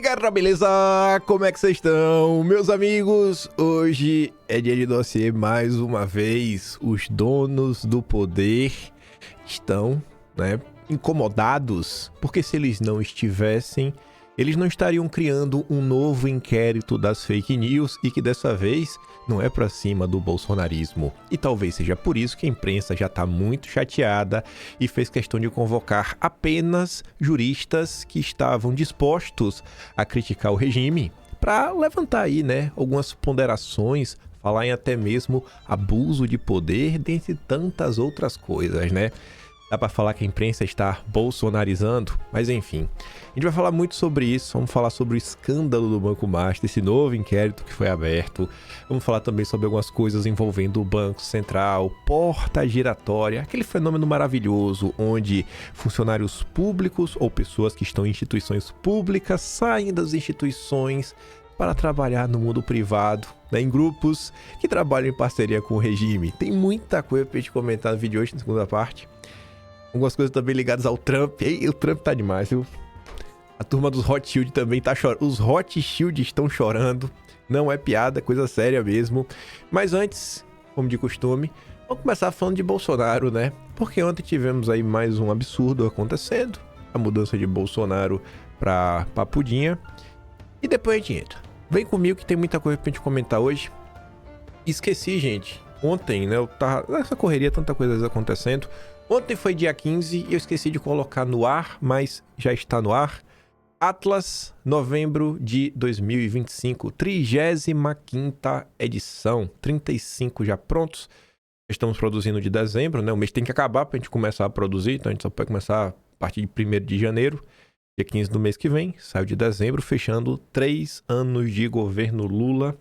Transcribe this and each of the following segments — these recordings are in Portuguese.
aí, galera, beleza? Como é que vocês estão? Meus amigos, hoje é dia de dossiê mais uma vez. Os donos do poder estão, incomodados, porque se eles não estivessem, eles não estariam criando um novo inquérito das fake news e que dessa vez não é pra cima do bolsonarismo. E talvez seja por isso que a imprensa já tá muito chateada e fez questão de convocar apenas juristas que estavam dispostos a criticar o regime para levantar aí, algumas ponderações, falar em até mesmo abuso de poder, dentre tantas outras coisas, Dá pra falar que a imprensa está bolsonarizando, mas enfim. A gente vai falar muito sobre isso, vamos falar sobre o escândalo do Banco Master, esse novo inquérito que foi aberto. Vamos falar também sobre algumas coisas envolvendo o Banco Central, porta giratória, aquele fenômeno maravilhoso onde funcionários públicos ou pessoas que estão em instituições públicas saem das instituições para trabalhar no mundo privado, em grupos que trabalham em parceria com o regime. Tem muita coisa pra gente comentar no vídeo de hoje, na segunda parte. Algumas coisas também ligadas ao Trump. E o Trump tá demais, viu? A turma dos Hot Shield também tá chorando. Os Hot Shield estão chorando. Não é piada, é coisa séria mesmo. Mas antes, como de costume, vamos começar falando de Bolsonaro, Porque ontem tivemos aí mais um absurdo acontecendo. A mudança de Bolsonaro pra Papudinha. E depois a gente entra. Vem comigo que tem muita coisa pra gente comentar hoje. Esqueci, gente. Ontem, eu tava nessa correria, tanta coisa acontecendo. Ontem foi dia 15 e eu esqueci de colocar no ar, mas já está no ar. Atlas, novembro de 2025, 35ª edição, 35 já prontos. Estamos produzindo de dezembro, O mês tem que acabar para a gente começar a produzir, então a gente só pode começar a partir de 1º de janeiro, dia 15 do mês que vem, saiu de dezembro, fechando 3 anos de governo Lula,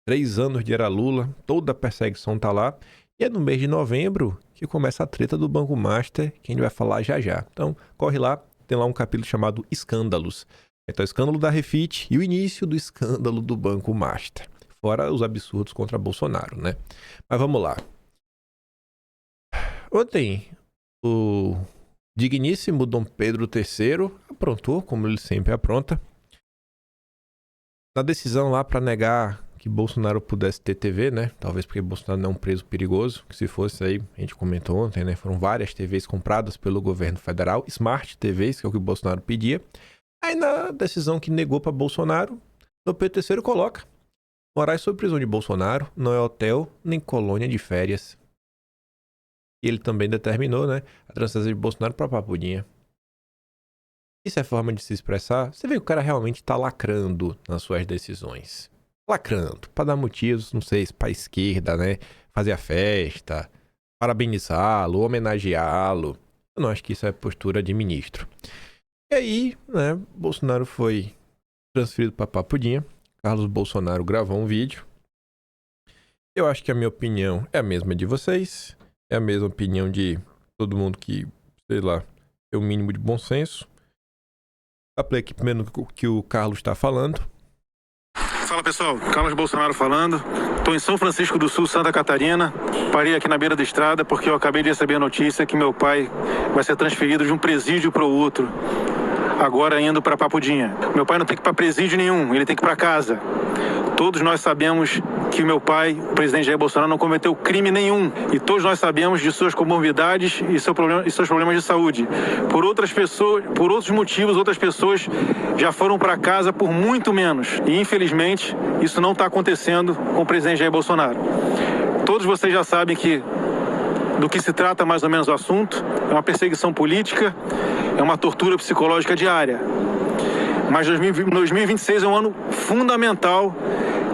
3 anos de era Lula, toda a perseguição tá lá. E é no mês de novembro que começa a treta do Banco Master, que a gente vai falar já já. Então, corre lá, tem lá um capítulo chamado Escândalos. Então, o escândalo da Refit e o início do escândalo do Banco Master. Fora os absurdos contra Bolsonaro, Mas vamos lá. Ontem, o digníssimo Dom Pedro III aprontou, como ele sempre apronta, na decisão lá para negar que Bolsonaro pudesse ter TV, Talvez porque Bolsonaro não é um preso perigoso, que se fosse aí, a gente comentou ontem, Foram várias TVs compradas pelo governo federal, Smart TVs, que é o que o Bolsonaro pedia. Aí na decisão que negou para Bolsonaro, o Pedro III coloca: morar sob prisão de Bolsonaro não é hotel nem colônia de férias. E ele também determinou, a transferência de Bolsonaro para Papudinha. Isso é forma de se expressar? Você vê que o cara realmente está lacrando nas suas decisões. Lacrando, para dar motivos, não sei, para a esquerda, fazer a festa, parabenizá-lo, homenageá-lo. Eu não acho que isso é postura de ministro. E aí, Bolsonaro foi transferido para Papudinha. Carlos Bolsonaro gravou um vídeo. Eu acho que a minha opinião é a mesma de vocês. É a mesma opinião de todo mundo que, sei lá, tem o mínimo de bom senso. Apliquei aqui primeiro o que o Carlos está falando. Fala pessoal, Carlos Bolsonaro falando. Estou em São Francisco do Sul, Santa Catarina. Parei aqui na beira da estrada porque eu acabei de receber a notícia que meu pai vai ser transferido de um presídio para o outro, agora indo para Papudinha. Meu pai não tem que ir para presídio nenhum, ele tem que ir para casa. Todos nós sabemos que meu pai, o presidente Jair Bolsonaro, não cometeu crime nenhum. E todos nós sabemos de suas comorbidades e seus problemas de saúde. Por outras pessoas, por outros motivos, outras pessoas já foram para casa por muito menos. E infelizmente, isso não está acontecendo com o presidente Jair Bolsonaro. Todos vocês já sabem do que se trata mais ou menos o assunto. É uma perseguição política, é uma tortura psicológica diária. Mas 2026 é um ano fundamental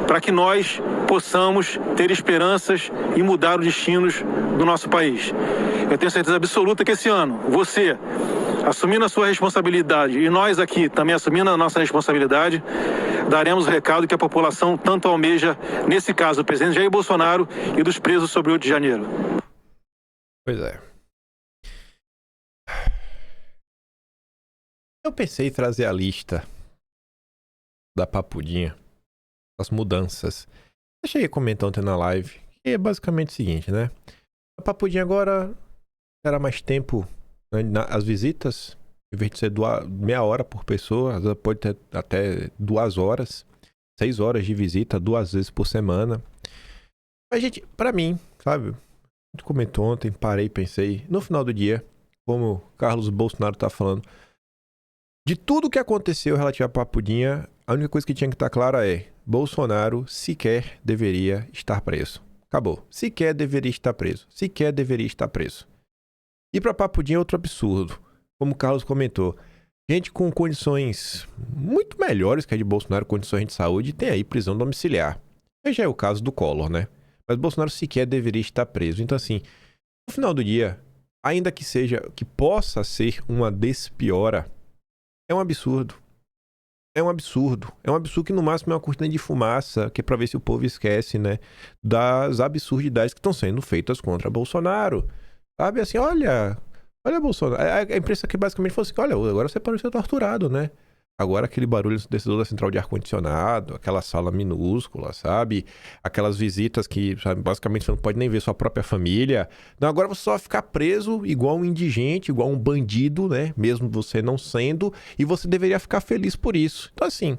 para que nós possamos ter esperanças e mudar os destinos do nosso país. Eu tenho certeza absoluta que esse ano, você, assumindo a sua responsabilidade e nós aqui também assumindo a nossa responsabilidade, daremos o recado que a população tanto almeja, nesse caso, o presidente Jair Bolsonaro e dos presos sobre o 8 de janeiro. Pois é. Eu pensei em trazer a lista da Papudinha, as mudanças. Eu cheguei a comentar ontem na live, que é basicamente o seguinte, A Papudinha agora terá mais tempo, as visitas Em vez de ser meia hora por pessoa, às vezes pode ter até 2 horas, 6 horas de visita, 2 vezes por semana. Mas, gente, pra mim, sabe? A gente comentou ontem, parei e pensei. No final do dia, como o Carlos Bolsonaro tá falando, de tudo que aconteceu relativo a Papudinha, a única coisa que tinha que estar clara é: Bolsonaro sequer deveria estar preso. Acabou. Sequer deveria estar preso. Sequer deveria estar preso. E pra Papudinha é outro absurdo. Como o Carlos comentou, gente com condições muito melhores que a de Bolsonaro, condições de saúde, tem aí prisão domiciliar. Esse já é o caso do Collor, né? Mas Bolsonaro sequer deveria estar preso. Então, assim, no final do dia, ainda que possa ser uma despiora, é um absurdo. É um absurdo. É um absurdo que no máximo é uma cortina de fumaça, que é pra ver se o povo esquece, né, das absurdidades que estão sendo feitas contra Bolsonaro. Sabe, assim, olha, Bolsonaro. A imprensa que basicamente falou assim: olha, agora você pode ser torturado, né? Agora aquele barulho ensurdecedor da central de ar-condicionado, aquela sala minúscula, sabe? Aquelas visitas que, sabe, basicamente você não pode nem ver sua própria família. Não, agora você só vai ficar preso igual um indigente, igual um bandido, né? Mesmo você não sendo, e você deveria ficar feliz por isso. Então, assim,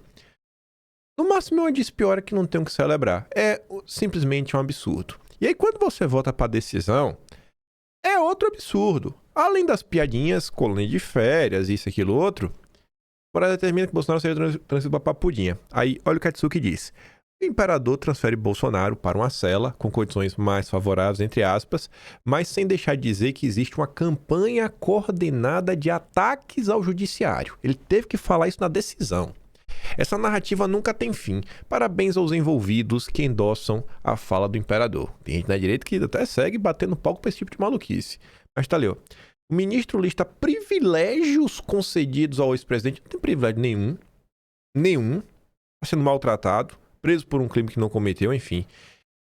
no máximo é uma despiora que não tem o que celebrar. É simplesmente um absurdo. E aí, quando você volta pra decisão, é outro absurdo. Além das piadinhas, colônia de férias, isso, aquilo, outro, Moraes determina que Bolsonaro seja transferido para Papudinha. Aí, olha o que Katsuki diz. O imperador transfere Bolsonaro para uma cela com condições mais favoráveis, entre aspas, mas sem deixar de dizer que existe uma campanha coordenada de ataques ao judiciário. Ele teve que falar isso na decisão. Essa narrativa nunca tem fim. Parabéns aos envolvidos que endossam a fala do imperador. Tem gente na direita que até segue batendo palco para esse tipo de maluquice. Mas tá ali, ó. O ministro lista privilégios concedidos ao ex-presidente. Não tem privilégio nenhum. Nenhum. Está sendo maltratado. Preso por um crime que não cometeu, enfim.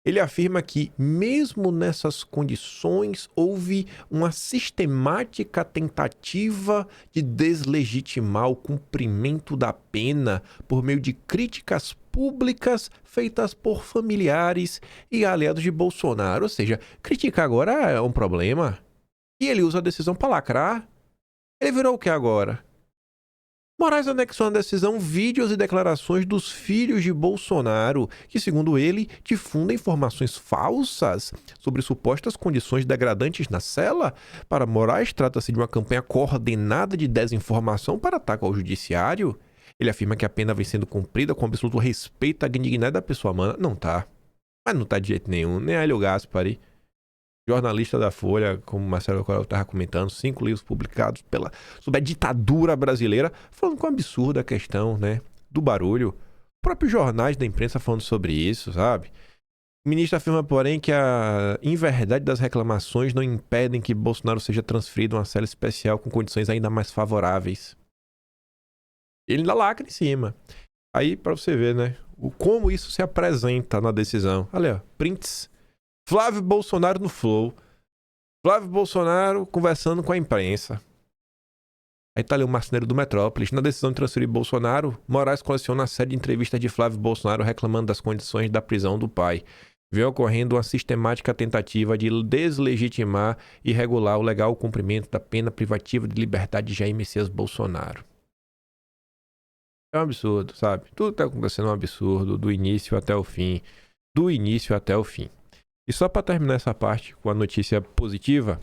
Ele afirma que, mesmo nessas condições, houve uma sistemática tentativa de deslegitimar o cumprimento da pena por meio de críticas públicas feitas por familiares e aliados de Bolsonaro. Ou seja, criticar agora é um problema. E ele usa a decisão para lacrar. Ele virou o que agora? Moraes anexou na decisão vídeos e declarações dos filhos de Bolsonaro, que, segundo ele, difundem informações falsas sobre supostas condições degradantes na cela. Para Moraes, trata-se de uma campanha coordenada de desinformação para ataque ao judiciário. Ele afirma que a pena vem sendo cumprida com absoluto respeito à dignidade da pessoa humana. Não tá. Mas não tá de jeito nenhum. Nem Hélio Gaspari, jornalista da Folha, como Marcelo Coral estava comentando, 5 livros publicados sobre a ditadura brasileira, falando com um absurdo a questão, né, do barulho. Próprios jornais da imprensa falando sobre isso, sabe? O ministro afirma, porém, que a inverdade das reclamações não impedem que Bolsonaro seja transferido a uma cela especial com condições ainda mais favoráveis. Ele ainda lacra em cima. Aí, pra você ver, né, como isso se apresenta na decisão. Olha, ó, prints. Flávio Bolsonaro no Flow. Flávio Bolsonaro conversando com a imprensa. Aí tá ali o marceneiro do Metrópolis. Na decisão de transferir Bolsonaro, Moraes coleciona a série de entrevistas de Flávio Bolsonaro reclamando das condições da prisão do pai. Vem ocorrendo uma sistemática tentativa de deslegitimar e regular o legal cumprimento da pena privativa de liberdade de Jair Messias Bolsonaro. É um absurdo, sabe? Tudo tá acontecendo um absurdo, do início até o fim. Do início até o fim. E só para terminar essa parte com a notícia positiva,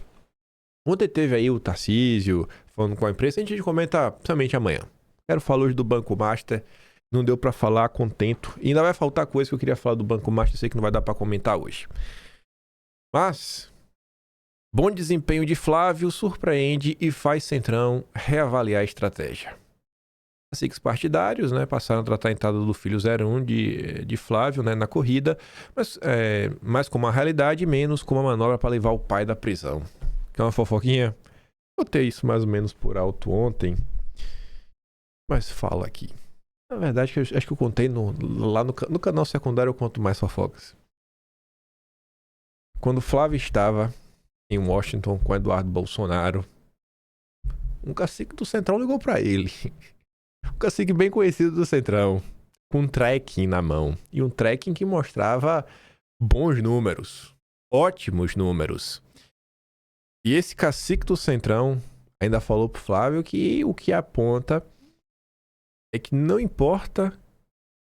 ontem teve aí o Tarcísio falando com a imprensa, a gente comenta principalmente amanhã. Quero falar hoje do Banco Master, não deu para falar contento, e ainda vai faltar coisa que eu queria falar do Banco Master, sei que não vai dar para comentar hoje. Mas, bom desempenho de Flávio surpreende e faz Centrão reavaliar a estratégia. Caciques partidários, né, passaram a tratar a entrada do filho 01 de Flávio, né, na corrida, mas mais como uma realidade, menos como uma manobra para levar o pai da prisão. Que é uma fofoquinha? Botei isso mais ou menos por alto ontem, mas fala aqui. Na verdade, acho que eu contei lá no canal secundário, eu conto mais fofocas. Quando Flávio estava em Washington com Eduardo Bolsonaro, um cacique do Centrão ligou para ele. Um cacique bem conhecido do Centrão, com um tracking na mão. E um tracking que mostrava bons números, ótimos números. E esse cacique do Centrão ainda falou pro Flávio que o que aponta é que não importa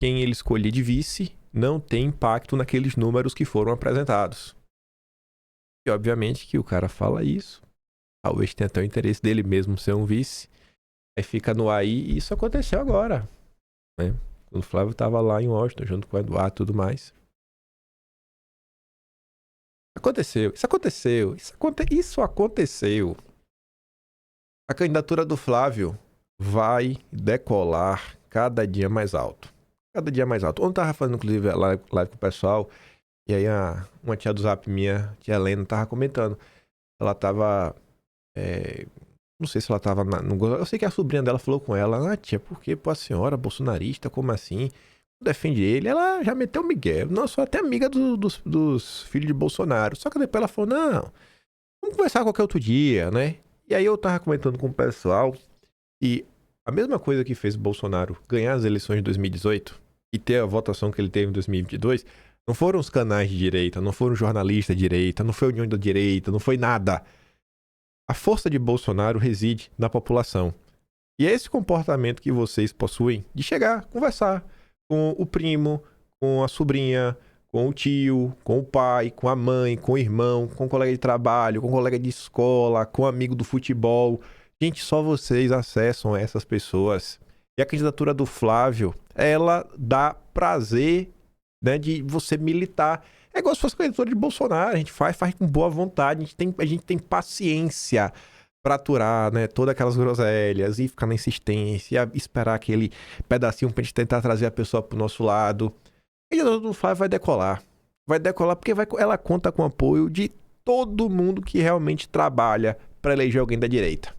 quem ele escolher de vice, não tem impacto naqueles números que foram apresentados. E obviamente que o cara fala isso, talvez tenha até o interesse dele mesmo ser um vice, aí fica no ar aí, e isso aconteceu agora, né? Quando o Flávio estava lá em Washington, junto com o Eduardo e tudo mais. Isso aconteceu. A candidatura do Flávio vai decolar cada dia mais alto. Cada dia mais alto. Ontem eu tava fazendo, inclusive, live com o pessoal, e aí uma tia do Zap minha, tia Helena, tava comentando. Ela tava... não sei se ela tava eu sei que a sobrinha dela falou com ela, tia, por que a senhora bolsonarista, como assim? Defende ele, ela já meteu o Miguel. Não, sou até amiga dos filhos de Bolsonaro. Só que depois ela falou, não, vamos conversar qualquer outro dia, né? E aí eu tava comentando com o pessoal, e a mesma coisa que fez o Bolsonaro ganhar as eleições de 2018 e ter a votação que ele teve em 2022, não foram os canais de direita, não foram jornalistas de direita, não foi a União da Direita, não foi nada. A força de Bolsonaro reside na população. E é esse comportamento que vocês possuem de chegar, conversar com o primo, com a sobrinha, com o tio, com o pai, com a mãe, com o irmão, com o colega de trabalho, com o colega de escola, com o amigo do futebol. Gente, só vocês acessam essas pessoas. E a candidatura do Flávio, ela dá prazer, né, de você militar. É igual se fosse candidatura de Bolsonaro, a gente faz com boa vontade, a gente tem paciência pra aturar, né, todas aquelas groselhas e ficar na insistência, esperar aquele pedacinho pra gente tentar trazer a pessoa pro nosso lado. E a do Flávio vai decolar. Vai decolar porque ela conta com o apoio de todo mundo que realmente trabalha pra eleger alguém da direita.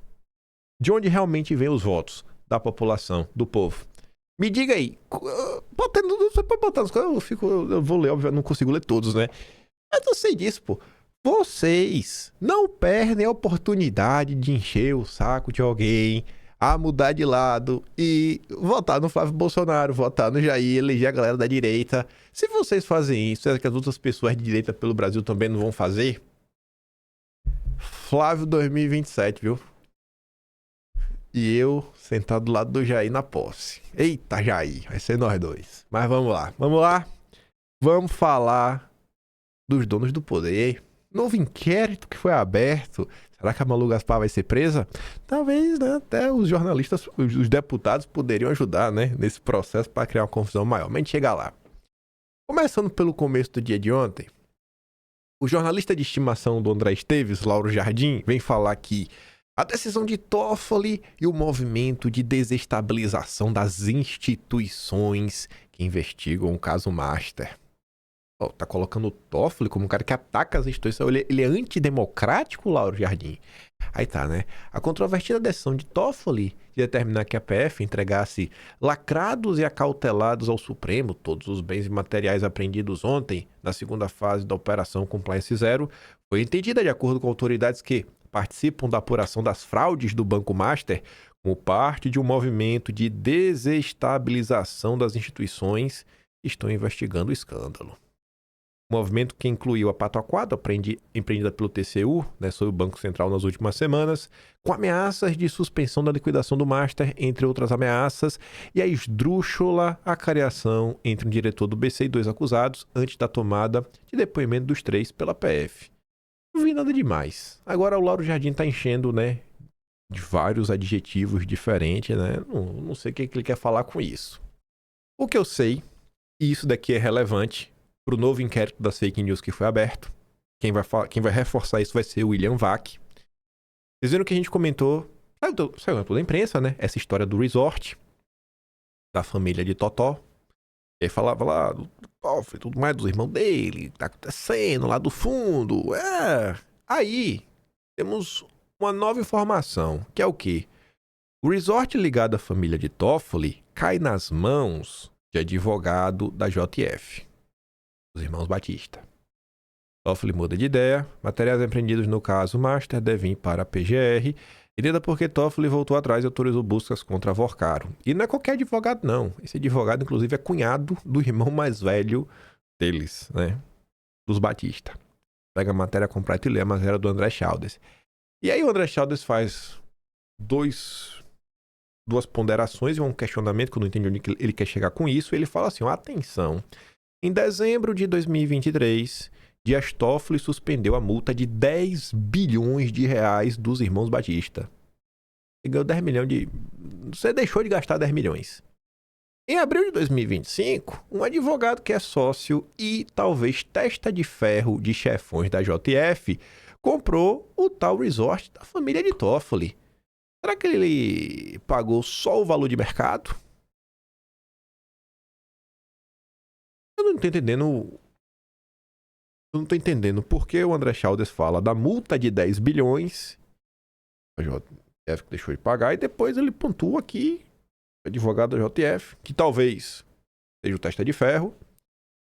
De onde realmente vem os votos da população, do povo. Me diga aí, você pode botar nos eu vou ler, óbvio, eu não consigo ler todos, né? Mas eu sei disso, pô. Vocês não perdem a oportunidade de encher o saco de alguém, a mudar de lado e votar no Flávio Bolsonaro, votar no Jair, eleger a galera da direita. Se vocês fazem isso, será que as outras pessoas de direita pelo Brasil também não vão fazer? Flávio 2027, viu? E eu sentado do lado do Jair na posse. Eita, Jair, vai ser nós dois. Mas vamos lá. Vamos falar dos donos do poder. Novo inquérito que foi aberto. Será que a Malu Gaspar vai ser presa? Talvez, né? Até os jornalistas, os deputados poderiam ajudar, né? Nesse processo para criar uma confusão maior. Mas a gente chega lá. Começando pelo começo do dia de ontem, o jornalista de estimação do André Esteves, Lauro Jardim, vem falar que a decisão de Toffoli e o movimento de desestabilização das instituições que investigam o caso Master. Tá colocando o Toffoli como um cara que ataca as instituições. Ele é antidemocrático, Lauro Jardim? Aí tá, né? A controvertida decisão de Toffoli de determinar que a PF entregasse lacrados e acautelados ao Supremo todos os bens e materiais apreendidos ontem, na segunda fase da Operação Compliance Zero, foi entendida de acordo com autoridades que participam da apuração das fraudes do Banco Master como parte de um movimento de desestabilização das instituições que estão investigando o escândalo. O movimento que incluiu a pataquada empreendida pelo TCU, né, sobre o Banco Central nas últimas semanas, com ameaças de suspensão da liquidação do Master, entre outras ameaças, e a esdrúxula acariação entre um diretor do BC e 2 acusados antes da tomada de depoimento dos 3 pela PF. Não vi nada demais. Agora o Lauro Jardim tá enchendo, né, de vários adjetivos diferentes, né? Não sei o que ele quer falar com isso. O que eu sei, e isso daqui é relevante para o novo inquérito das fake news que foi aberto. Quem vai reforçar isso vai ser o William Vac. Vocês viram que a gente comentou, saiu toda a imprensa, né? Essa história do resort, da família de Totó. E aí falava lá do Toffoli, tudo mais, dos irmãos dele, tá acontecendo lá do fundo. Aí temos uma nova informação, que é o quê? O resort ligado à família de Toffoli cai nas mãos de advogado da JF, os irmãos Batista. Toffoli muda de ideia, materiais apreendidos no caso Master devem ir para a PGR, entenda porque Toffoli voltou atrás e autorizou buscas contra Vorcaro. E não é qualquer advogado, não. Esse advogado, inclusive, é cunhado do irmão mais velho deles, né? Dos Batista. Pega a matéria completa e lê a matéria do André Chaldes. E aí o André Chaldes faz duas ponderações e um questionamento, que eu não entendi onde ele quer chegar com isso. Ele fala assim, atenção, em dezembro de 2023, Dias Toffoli suspendeu a multa de 10 bilhões de reais dos irmãos Batista. Você ganhou 10 milhões de... Você deixou de gastar 10 milhões. Em abril de 2025, um advogado que é sócio e talvez testa de ferro de chefões da JF comprou o tal resort da família de Toffoli. Será que ele pagou só o valor de mercado? Eu não estou entendendo. Eu não estou entendendo por que o André Chaldes fala da multa de 10 bilhões. A JF deixou de pagar e depois ele pontua aqui, o advogado da JF, que talvez seja o testa de ferro,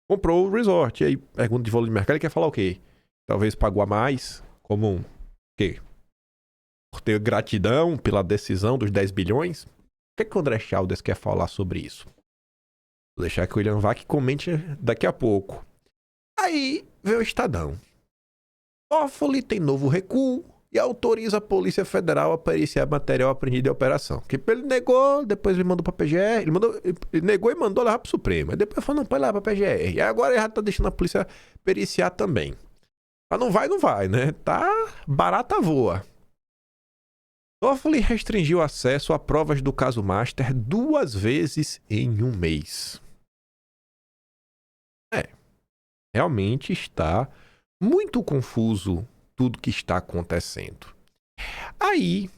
comprou o resort. E aí, pergunta de valor de mercado, ele quer falar o quê? Talvez pagou a mais, como um quê? Por ter gratidão pela decisão dos 10 bilhões? O que o André Chaldes quer falar sobre isso? Vou deixar que o William Vac comente daqui a pouco. Aí veio o Estadão. Toffoli tem novo recuo e autoriza a Polícia Federal a periciar material apreendido em operação. Que ele negou, depois ele mandou pra PGR, ele negou e mandou levar pro Supremo. Aí depois falou, não, pode levar pra PGR. E agora ele já tá deixando a polícia periciar também. Mas não vai, né? Tá barata voa. Toffoli restringiu acesso a provas do caso Master 2 vezes em um mês. Realmente está muito confuso tudo que está acontecendo. Aí,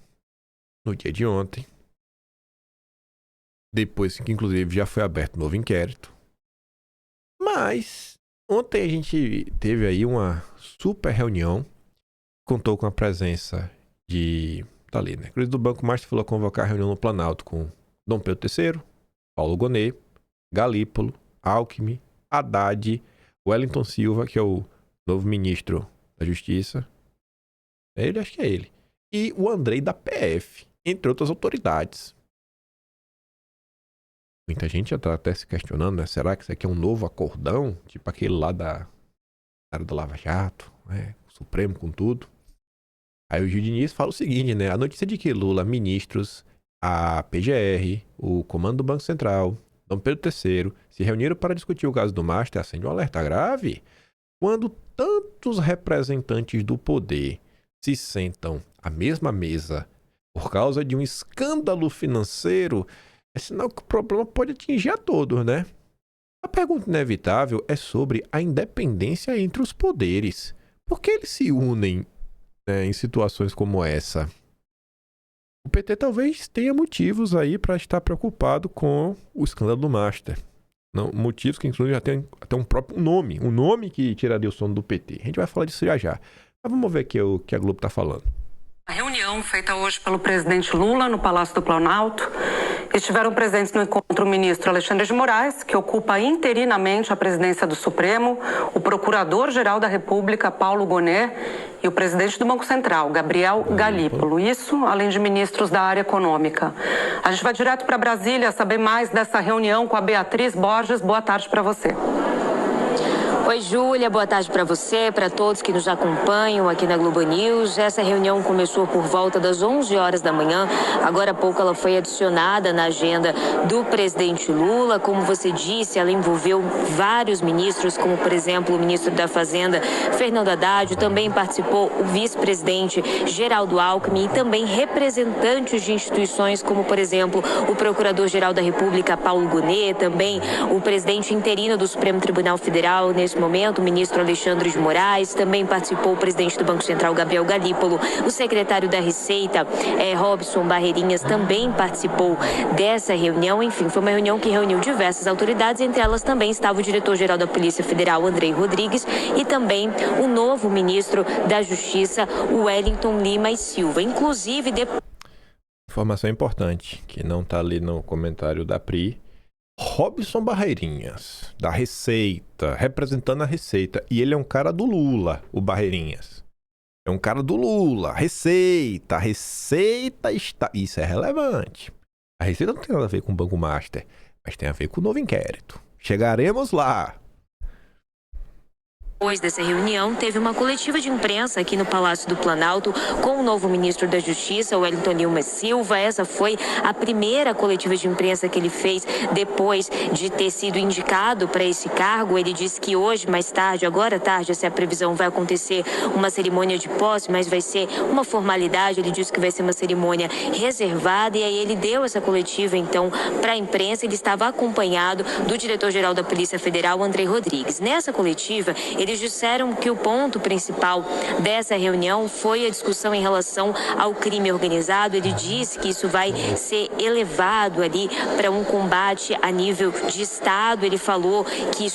no dia de ontem, depois que inclusive já foi aberto um novo inquérito, mas ontem a gente teve aí uma super reunião, contou com a presença de... Tá ali, né? Cris do Banco Master falou convocar a reunião no Planalto com Dom Pedro III, Paulo Gonet, Galípolo, Alckmin, Haddad, Wellington Silva, que é o novo ministro da Justiça. Ele, acho que é ele. E o Andrei da PF, entre outras autoridades. Muita gente já tá até se questionando, né? Será que isso aqui é um novo acordão? Tipo aquele lá da área do Lava Jato, né? O Supremo com tudo. Aí o Gil Diniz fala o seguinte, né? A notícia de que Lula, ministros, a PGR, o Comando do Banco Central, Dom Pedro III se reuniram para discutir o caso do Master acende um alerta grave. Quando tantos representantes do poder se sentam à mesma mesa por causa de um escândalo financeiro, é sinal que o problema pode atingir a todos, né? A pergunta inevitável é sobre a independência entre os poderes. Por que eles se unem, né, em situações como essa? O PT talvez tenha motivos aí para estar preocupado com o escândalo do Master. Não, motivos que inclusive já tem até um próprio nome. Um nome que tiraria o sono do PT. A gente vai falar disso já. Mas vamos ver aqui o que a Globo está falando. A reunião feita hoje pelo presidente Lula no Palácio do Planalto, estiveram presentes no encontro o ministro Alexandre de Moraes, que ocupa interinamente a presidência do Supremo, o procurador-geral da República, Paulo Gonet, e o presidente do Banco Central, Gabriel Galípolo. Isso, além de ministros da área econômica. A gente vai direto para Brasília saber mais dessa reunião com a Beatriz Borges. Boa tarde para você. Oi, Júlia, boa tarde para você, para todos que nos acompanham aqui na Globo News. Essa reunião começou por volta das 11 horas da manhã. Agora há pouco ela foi adicionada na agenda do presidente Lula. Como você disse, ela envolveu vários ministros, como, por exemplo, o ministro da Fazenda, Fernando Haddad. Também participou o vice-presidente Geraldo Alckmin e também representantes de instituições, como, por exemplo, o procurador-geral da República, Paulo Gonet, também o presidente interino do Supremo Tribunal Federal, nesse momento, o ministro Alexandre de Moraes, também participou o presidente do Banco Central, Gabriel Galípolo, o secretário da Receita, Robson Barreirinhas, também participou dessa reunião. Enfim, foi uma reunião que reuniu diversas autoridades, entre elas também estava o diretor-geral da Polícia Federal, Andrei Rodrigues, e também o novo ministro da Justiça, Wellington Lima e Silva. Inclusive, Informação importante, que não está ali no comentário da Pri. Robson Barreirinhas, da Receita, representando a Receita. E ele é um cara do Lula, o Barreirinhas. É um cara do Lula. Receita. A Receita está... Isso é relevante. A Receita não tem nada a ver com o Banco Master, mas tem a ver com o novo inquérito. Chegaremos lá. Depois dessa reunião, teve uma coletiva de imprensa aqui no Palácio do Planalto com o novo ministro da Justiça, Wellington Lima Silva. Essa foi a primeira coletiva de imprensa que ele fez depois de ter sido indicado para esse cargo. Ele disse que hoje, mais tarde, agora à tarde, essa é a previsão, vai acontecer uma cerimônia de posse, mas vai ser uma formalidade. Ele disse que vai ser uma cerimônia reservada, e aí ele deu essa coletiva, então, para a imprensa. Ele estava acompanhado do diretor-geral da Polícia Federal, Andrei Rodrigues. Nessa coletiva, eles disseram que o ponto principal dessa reunião foi a discussão em relação ao crime organizado. Ele disse que isso vai ser elevado ali para um combate a nível de Estado. Ele falou que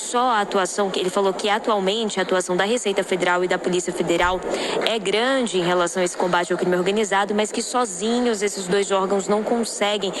ele falou que atualmente a atuação da Receita Federal e da Polícia Federal é grande em relação a esse combate ao crime organizado, mas que sozinhos esses dois órgãos não conseguem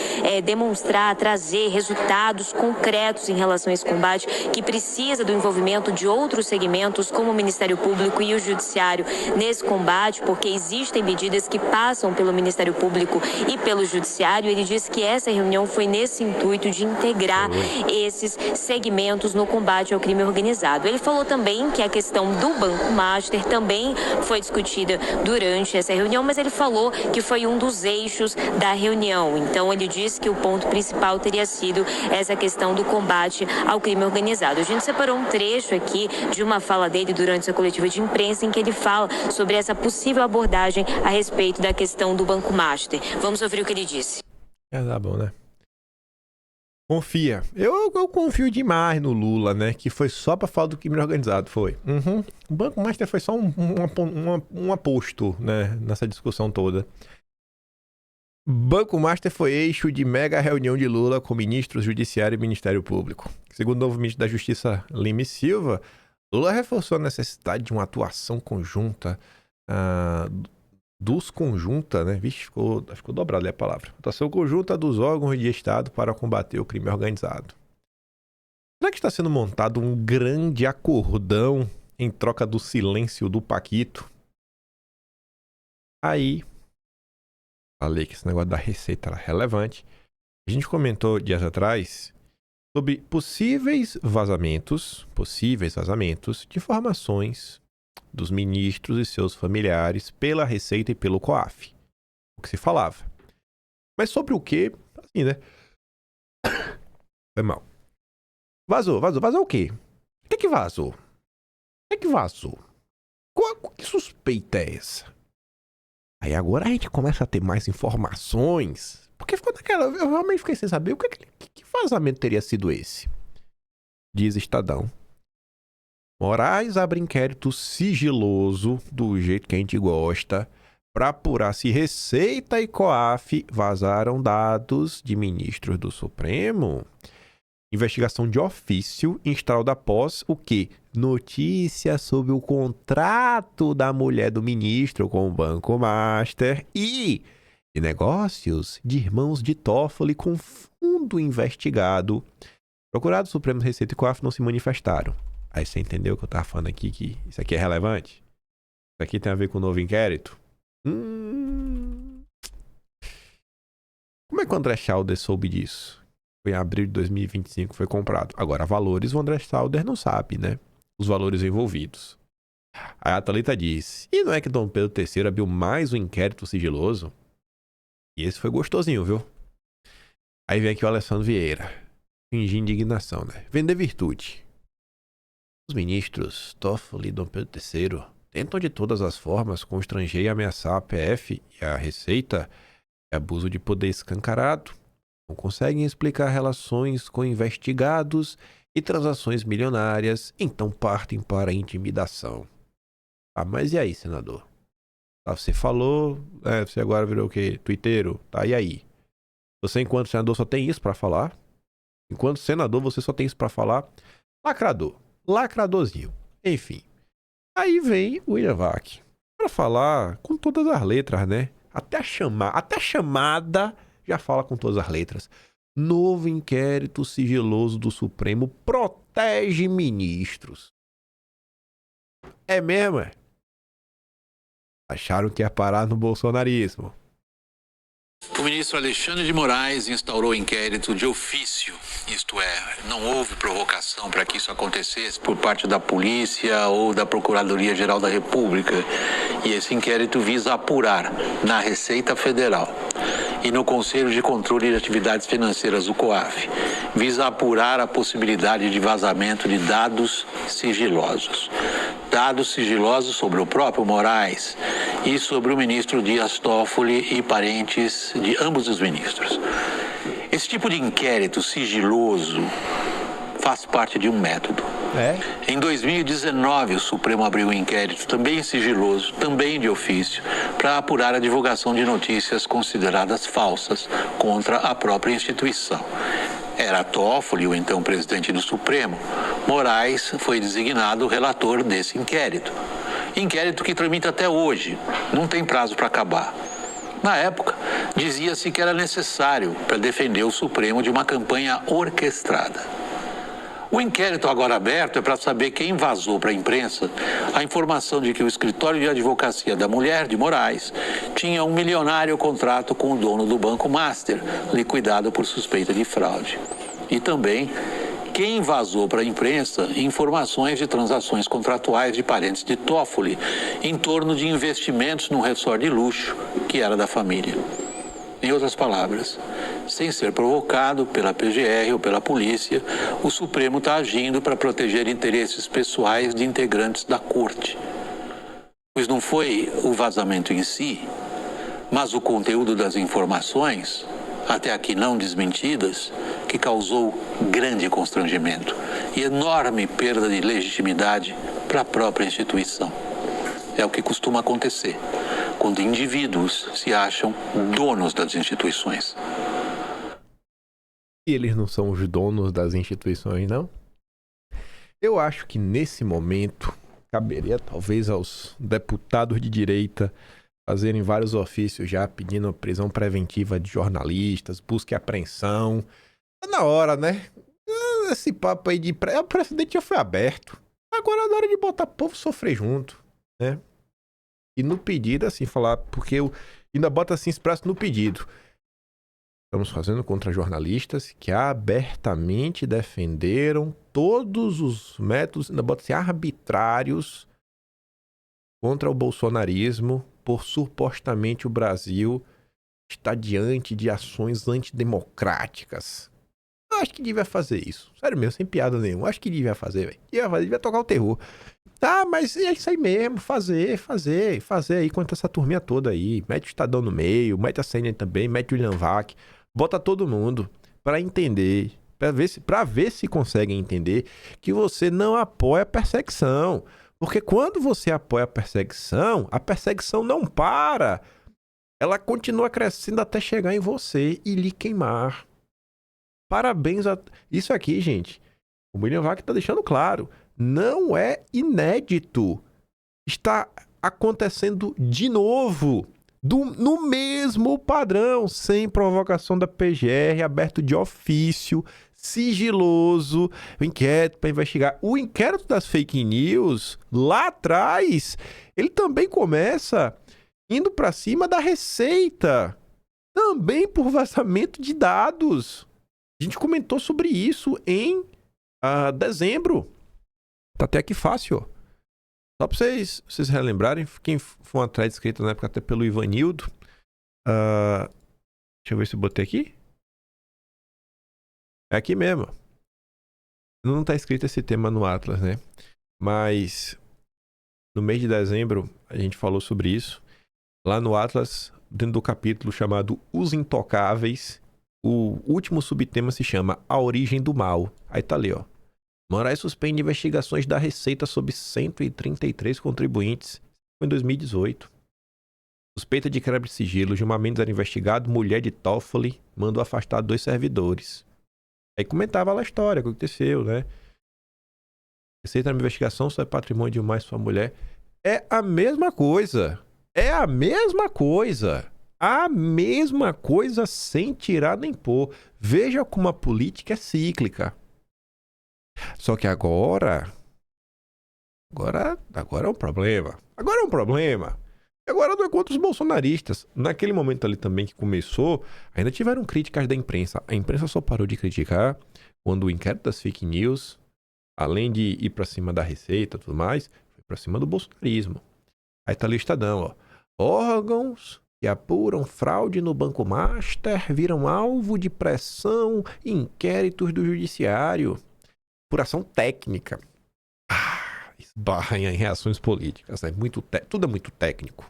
demonstrar, trazer resultados concretos em relação a esse combate, que precisa do envolvimento de outros segmentos, como o Ministério Público e o Judiciário, nesse combate, porque existem medidas que passam pelo Ministério Público e pelo Judiciário. Ele disse que essa reunião foi nesse intuito de integrar esses segmentos no combate ao crime organizado. Ele falou também que a questão do Banco Master também foi discutida durante essa reunião, mas ele falou que foi um dos eixos da reunião. Então, ele disse que o ponto principal teria sido essa questão do combate ao crime organizado. A gente separou um trecho aqui de uma fala dele durante essa coletiva de imprensa, em que ele fala sobre essa possível abordagem a respeito da questão do Banco Master. Vamos ouvir o que ele disse. Tá bom, né? Confia. Eu confio demais no Lula, né? Que foi só pra falar do crime organizado, foi. O Banco Master foi só um aposto, né? Nessa discussão toda. Banco Master foi eixo de mega reunião de Lula com ministros, Judiciário e Ministério Público. Segundo o novo ministro da Justiça, Lima Silva, Lula reforçou a necessidade de uma atuação conjunta né? Vixe, ficou dobrado ali a palavra. Atuação conjunta dos órgãos de Estado para combater o crime organizado. Será que está sendo montado um grande acordão em troca do silêncio do Paquito? Aí, falei que esse negócio da Receita era relevante. A gente comentou dias atrás sobre possíveis vazamentos de informações dos ministros e seus familiares pela Receita e pelo COAF. O que se falava. Mas sobre o que? Assim, né? Foi mal. Vazou o quê? O que vazou? Que suspeita é essa? Aí agora a gente começa a ter mais informações. Porque ficou naquela... Eu realmente fiquei sem saber que vazamento teria sido esse. Diz Estadão. Moraes abre inquérito sigiloso, do jeito que a gente gosta, para apurar se Receita e COAF vazaram dados de ministros do Supremo. Investigação de ofício instaurada após o quê? Notícia sobre o contrato da mulher do ministro com o Banco Master e negócios de irmãos de Toffoli com fundo investigado. Procurados Supremos, Receita e COAF não se manifestaram. Aí você entendeu que eu tava falando aqui que isso aqui é relevante? Isso aqui tem a ver com o novo inquérito? Como é que o André Schauder soube disso? Foi em abril de 2025, foi comprado. Agora, valores o André Schauder não sabe, né? Os valores envolvidos. Aí a Thalita diz, e não é que Dom Pedro III abriu mais um inquérito sigiloso? E esse foi gostosinho, viu? Aí vem aqui o Alessandro Vieira. Fingir indignação, né? Vender virtude. Os ministros Toffoli e Dom Pedro III tentam de todas as formas constranger e ameaçar a PF e a Receita e abuso de poder escancarado. Não conseguem explicar relações com investigados e transações milionárias, então partem para a intimidação. Ah, mas e aí, senador? Você falou, você agora virou o quê? Twitteiro? Tá, e aí? Você, enquanto senador, só tem isso pra falar? Enquanto senador, você só tem isso pra falar? Lacradorzinho. Enfim. Aí vem o William Vac pra falar com todas as letras, né? Até a chamada já fala com todas as letras. Novo inquérito sigiloso do Supremo protege ministros. É mesmo, é? Acharam que ia parar no bolsonarismo. O ministro Alexandre de Moraes instaurou inquérito de ofício, isto é, não houve provocação para que isso acontecesse por parte da polícia ou da Procuradoria-Geral da República. E esse inquérito visa apurar na Receita Federal e no Conselho de Controle de Atividades Financeiras, o COAF, visa apurar a possibilidade de vazamento de dados sigilosos. Dados sigilosos sobre o próprio Moraes e sobre o ministro Dias Toffoli e parentes de ambos os ministros. Esse tipo de inquérito sigiloso faz parte de um método. Em 2019, o Supremo abriu um inquérito também sigiloso, também de ofício, para apurar a divulgação de notícias consideradas falsas contra a própria instituição. Era Toffoli, o então presidente do Supremo. Moraes foi designado relator desse inquérito. Inquérito que tramita até hoje, não tem prazo para acabar. Na época, dizia-se que era necessário para defender o Supremo de uma campanha orquestrada. O inquérito agora aberto é para saber quem vazou para a imprensa a informação de que o escritório de advocacia da mulher de Moraes tinha um milionário contrato com o dono do Banco Master, liquidado por suspeita de fraude. E também quem vazou para a imprensa informações de transações contratuais de parentes de Toffoli em torno de investimentos num resort de luxo que era da família. Em outras palavras, sem ser provocado pela PGR ou pela polícia, o Supremo está agindo para proteger interesses pessoais de integrantes da corte. Pois não foi o vazamento em si, mas o conteúdo das informações, até aqui não desmentidas, que causou grande constrangimento e enorme perda de legitimidade para a própria instituição. É o que costuma acontecer quando indivíduos se acham donos das instituições. E eles não são os donos das instituições, não? Eu acho que nesse momento caberia talvez aos deputados de direita fazerem vários ofícios já pedindo prisão preventiva de jornalistas, busca e apreensão. Tá na hora, né? Esse papo aí de... O precedente já foi aberto. Agora é na hora de botar o povo sofrer junto, né? E no pedido, assim, falar... Porque eu ainda bota assim, expresso no pedido. Estamos fazendo contra jornalistas que abertamente defenderam todos os métodos, ainda bota assim, arbitrários contra o bolsonarismo por supostamente o Brasil estar diante de ações antidemocráticas. Eu acho que devia fazer isso. Sério mesmo, sem piada nenhuma. Acho que devia fazer, velho. Devia tocar o terror. Ah, mas é isso aí mesmo. Fazer aí contra essa turminha toda aí. Mete o Estadão no meio, mete a CNN também, mete o William Vac. Bota todo mundo pra entender, pra ver se conseguem entender que você não apoia a perseguição. Porque quando você apoia a perseguição não para. Ela continua crescendo até chegar em você e lhe queimar. Parabéns a... Isso aqui, gente, o William Vac tá deixando claro. Não é inédito. Está acontecendo de novo. No mesmo padrão, sem provocação da PGR, aberto de ofício, sigiloso, o inquérito para investigar. O inquérito das fake news, lá atrás, ele também começa indo para cima da Receita, também por vazamento de dados. A gente comentou sobre isso em dezembro. Tá até aqui fácil, ó. Só pra vocês relembrarem, quem foi uma thread escrita na época até pelo Ivanildo. Deixa eu ver se eu botei aqui. É aqui mesmo. Não tá escrito esse tema no Atlas, né? Mas no mês de dezembro a gente falou sobre isso. Lá no Atlas, dentro do capítulo chamado Os Intocáveis, o último subtema se chama A Origem do Mal. Aí tá ali, ó. Moraes suspende investigações da Receita sobre 133 contribuintes em 2018. Suspeita de quebra de sigilo. Gilmar Mendes era investigado. Mulher de Toffoli mandou afastar 2 servidores. Aí comentava lá a história, o que aconteceu, né? Receita na investigação sobre patrimônio de mais sua mulher. É a mesma coisa. É a mesma coisa. A mesma coisa sem tirar nem pôr. Veja como a política é cíclica. Só que agora é um problema. Agora é um problema. Agora não é contra os bolsonaristas. Naquele momento ali também que começou, ainda tiveram críticas da imprensa. A imprensa só parou de criticar quando o inquérito das fake news, além de ir pra cima da Receita e tudo mais, foi pra cima do bolsonarismo. Aí tá ali o Estadão, ó. Órgãos que apuram fraude no Banco Master viram alvo de pressão e inquéritos do judiciário. Apuração técnica. Esbarra em reações políticas. Tudo é muito técnico.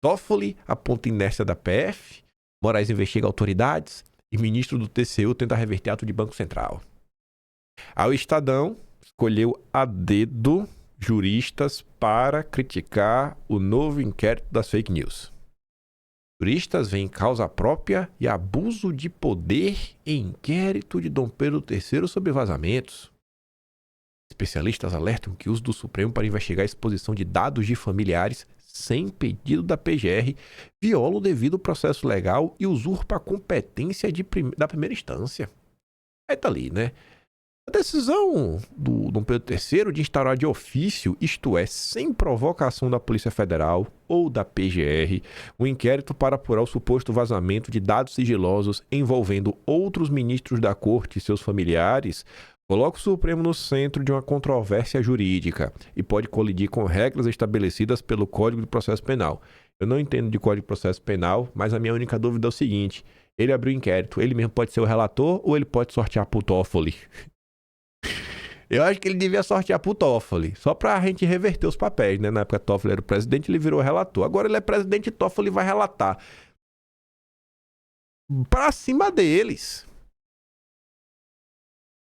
Toffoli aponta inércia da PF, Moraes investiga autoridades e ministro do TCU tenta reverter ato de Banco Central. Aí o Estadão escolheu a dedo juristas para criticar o novo inquérito das fake news. Juristas veem causa própria e abuso de poder em inquérito de Dom Pedro III sobre vazamentos. Especialistas alertam que o uso do Supremo para investigar a exposição de dados de familiares sem pedido da PGR viola o devido processo legal e usurpa a competência da primeira instância. Aí tá ali, né? A decisão do Dom Pedro III de instaurar de ofício, isto é, sem provocação da Polícia Federal ou da PGR, um inquérito para apurar o suposto vazamento de dados sigilosos envolvendo outros ministros da corte e seus familiares, coloca o Supremo no centro de uma controvérsia jurídica e pode colidir com regras estabelecidas pelo Código de Processo Penal. Eu não entendo de Código de Processo Penal, mas a minha única dúvida é o seguinte: ele abriu o inquérito, ele mesmo pode ser o relator ou ele pode sortear pro Toffoli? Eu acho que ele devia sortear pro Toffoli, só pra gente reverter os papéis, né? Na época Toffoli era o presidente, ele virou relator. Agora ele é presidente e Toffoli vai relatar. Pra cima deles.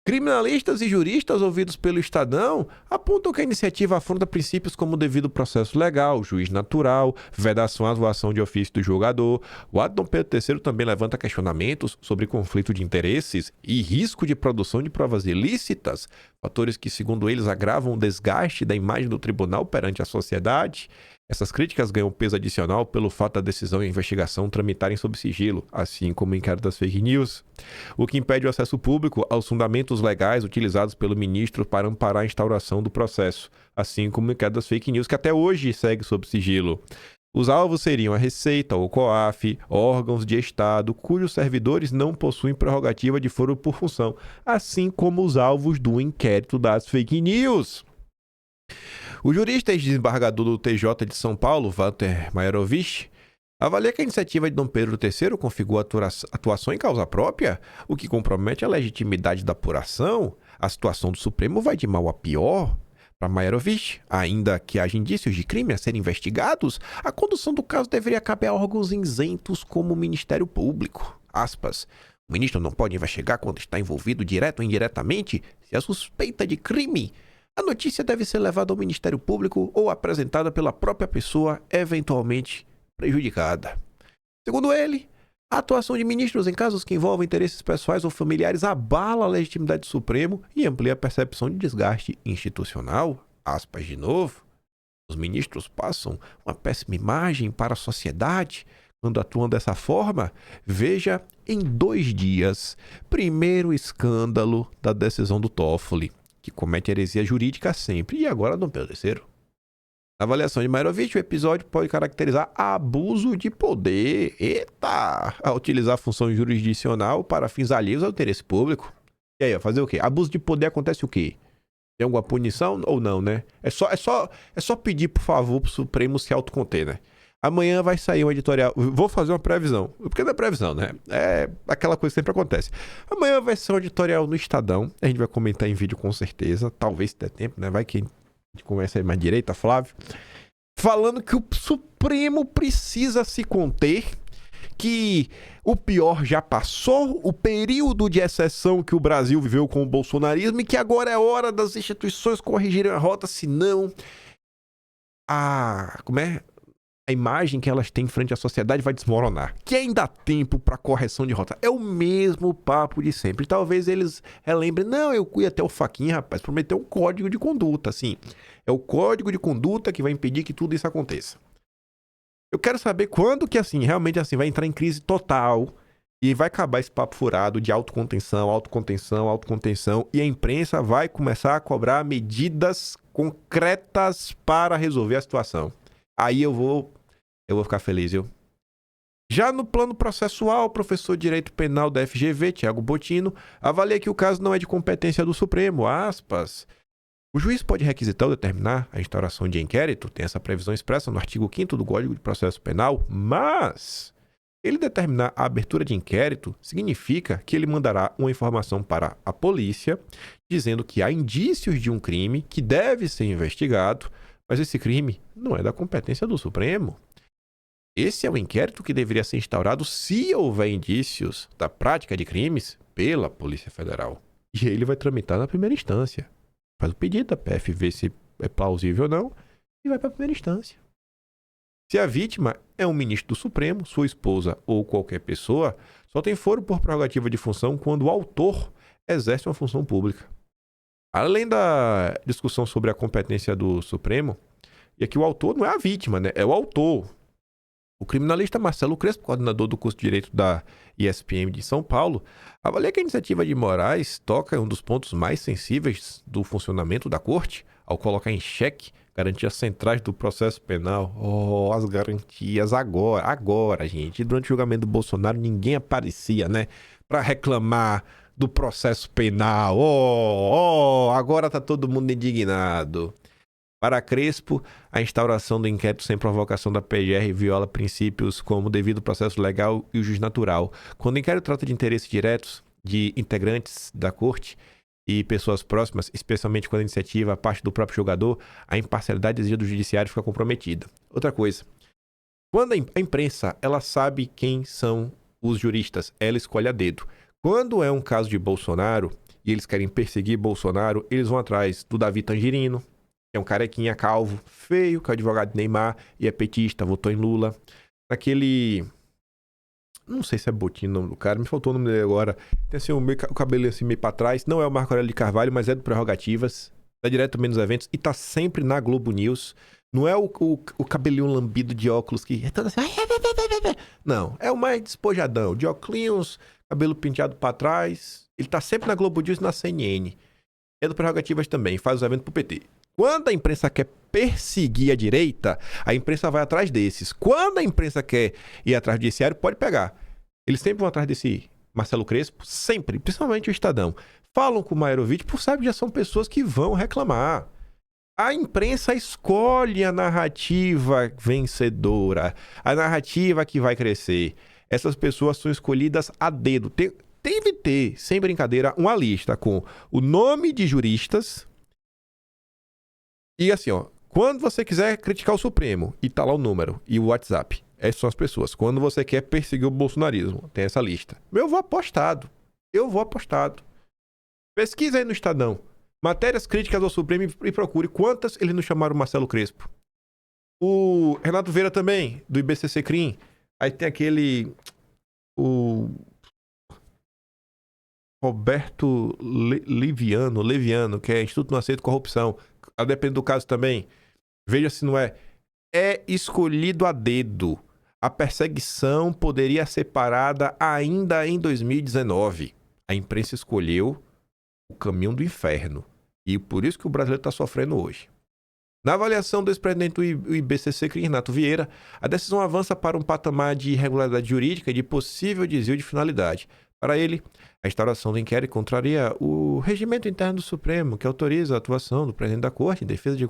Criminalistas e juristas ouvidos pelo Estadão apontam que a iniciativa afronta princípios como o devido processo legal, juiz natural, vedação à atuação de ofício do julgador. O ato de Dom Pedro III também levanta questionamentos sobre conflito de interesses e risco de produção de provas ilícitas, fatores que, segundo eles, agravam o desgaste da imagem do tribunal perante a sociedade. Essas críticas ganham peso adicional pelo fato da decisão e a investigação tramitarem sob sigilo, assim como o inquérito das fake news, o que impede o acesso público aos fundamentos legais utilizados pelo ministro para amparar a instauração do processo, assim como o inquérito das fake news, que até hoje segue sob sigilo. Os alvos seriam a Receita, o COAF, órgãos de Estado cujos servidores não possuem prerrogativa de foro por função, assim como os alvos do inquérito das fake news. O jurista ex-desembargador do TJ de São Paulo, Walter Maierovitch, avalia que a iniciativa de Dom Pedro III configura atuação em causa própria, o que compromete a legitimidade da apuração. A situação do Supremo vai de mal a pior. Para Maierovitch, ainda que haja indícios de crime a serem investigados, a condução do caso deveria caber a órgãos isentos como o Ministério Público. Aspas. O ministro não pode investigar quando está envolvido direto ou indiretamente se há suspeita de crime. A notícia deve ser levada ao Ministério Público ou apresentada pela própria pessoa eventualmente prejudicada. Segundo ele, a atuação de ministros em casos que envolvem interesses pessoais ou familiares abala a legitimidade do Supremo e amplia a percepção de desgaste institucional. Aspas de novo. Os ministros passam uma péssima imagem para a sociedade quando atuam dessa forma. Veja em 2 dias, primeiro escândalo da decisão do Toffoli, que comete heresia jurídica sempre, e agora Dom Pedro III. Na avaliação de Maierovitch, o episódio pode caracterizar abuso de poder, a utilizar a função jurisdicional para fins alheios ao interesse público. E aí, fazer o quê? Abuso de poder acontece o quê? Tem alguma punição ou não, né? É só pedir, por favor, pro Supremo se autoconter, né? Amanhã vai sair um editorial. Vou fazer uma previsão. Porque não é previsão, né? É aquela coisa que sempre acontece. Amanhã vai ser um editorial no Estadão. A gente vai comentar em vídeo com certeza. Talvez se der tempo, né? Vai que a gente conversa aí mais direita, Flávio. Falando que o Supremo precisa se conter. Que o pior já passou. O período de exceção que o Brasil viveu com o bolsonarismo. E que agora é hora das instituições corrigirem a rota. Senão... a imagem que elas têm frente à sociedade vai desmoronar. Que ainda há tempo para correção de rota. É o mesmo papo de sempre. Talvez eles relembrem, não, eu fui até o Faquinha, rapaz, prometeu um código de conduta, assim. É o código de conduta que vai impedir que tudo isso aconteça. Eu quero saber quando que, assim, realmente, assim, vai entrar em crise total e vai acabar esse papo furado de autocontenção, e a imprensa vai começar a cobrar medidas concretas para resolver a situação. Aí eu vou eu vou ficar feliz, viu? Já no plano processual, o professor de Direito Penal da FGV, Tiago Botino, avalia que o caso não é de competência do Supremo, aspas. O juiz pode requisitar ou determinar a instauração de inquérito, tem essa previsão expressa no artigo 5º do Código de Processo Penal, mas ele determinar a abertura de inquérito significa que ele mandará uma informação para a polícia dizendo que há indícios de um crime que deve ser investigado, mas esse crime não é da competência do Supremo. Esse é o inquérito que deveria ser instaurado se houver indícios da prática de crimes pela Polícia Federal. E ele vai tramitar na primeira instância. Faz o pedido da PF, vê se é plausível ou não, e vai para a primeira instância. Se a vítima é um ministro do Supremo, sua esposa ou qualquer pessoa, só tem foro por prerrogativa de função quando o autor exerce uma função pública. Além da discussão sobre a competência do Supremo, e aqui o autor não é a vítima, né? É o autor. O criminalista Marcelo Crespo, coordenador do curso de Direito da ISPM de São Paulo, avalia que a iniciativa de Moraes toca em um dos pontos mais sensíveis do funcionamento da Corte, ao colocar em xeque garantias centrais do processo penal. Oh, as garantias agora, gente. Durante o julgamento do Bolsonaro, ninguém aparecia, né? Para reclamar do processo penal. Agora tá todo mundo indignado. Para Crespo, a instauração do inquérito sem provocação da PGR viola princípios como o devido processo legal e o juiz natural. Quando o inquérito trata de interesses diretos de integrantes da corte e pessoas próximas, especialmente quando a iniciativa parte do próprio julgador, a imparcialidade exigida do judiciário fica comprometida. Outra coisa, quando a imprensa ela sabe quem são os juristas, ela escolhe a dedo. Quando é um caso de Bolsonaro e eles querem perseguir Bolsonaro, eles vão atrás do Davi Tangerino, que é um carequinha calvo, feio, que é o advogado de Neymar e é petista, votou em Lula. Aquele... Não sei se é Botinho o nome do cara, me faltou o nome dele agora. Tem assim o cabelo assim meio pra trás. Não é o Marco Aurélio de Carvalho, mas é do Prerrogativas. Tá direto também nos eventos e tá sempre na Globo News. Não é o cabelinho lambido de óculos que é todo assim... Não, é o mais despojadão, de óculos, cabelo penteado pra trás. Ele tá sempre na Globo News e na CNN. É do Prerrogativas também, faz os eventos pro PT. Quando a imprensa quer perseguir a direita, a imprensa vai atrás desses. Quando a imprensa quer ir atrás do judiciário, pode pegar. Eles sempre vão atrás desse Marcelo Crespo, sempre, principalmente o Estadão. Falam com o Maerovic, por sabe, já são pessoas que vão reclamar. A imprensa escolhe a narrativa vencedora, a narrativa que vai crescer. Essas pessoas são escolhidas a dedo. Deve ter, sem brincadeira, uma lista com o nome de juristas. E assim, ó, quando você quiser criticar o Supremo, e tá lá o número e o WhatsApp, essas são as pessoas. Quando você quer perseguir o bolsonarismo, tem essa lista. Eu vou apostado. Pesquisa aí no Estadão. Matérias críticas ao Supremo e procure quantas eles não chamaram o Marcelo Crespo. O Renato Vieira também, do IBCC CRIM. Aí tem aquele... O... Roberto Leviano, que é Instituto Não Aceita Corrupção. A depender do caso também. Veja se não é. É escolhido a dedo. A perseguição poderia ser parada ainda em 2019. A imprensa escolheu o caminho do inferno. E por isso que o brasileiro está sofrendo hoje. Na avaliação do ex-presidente do IBCC, Renato Vieira, a decisão avança para um patamar de irregularidade jurídica e de possível desvio de finalidade. Para ele, a instauração do inquérito contraria o regimento interno do Supremo, que autoriza a atuação do presidente da Corte em defesa de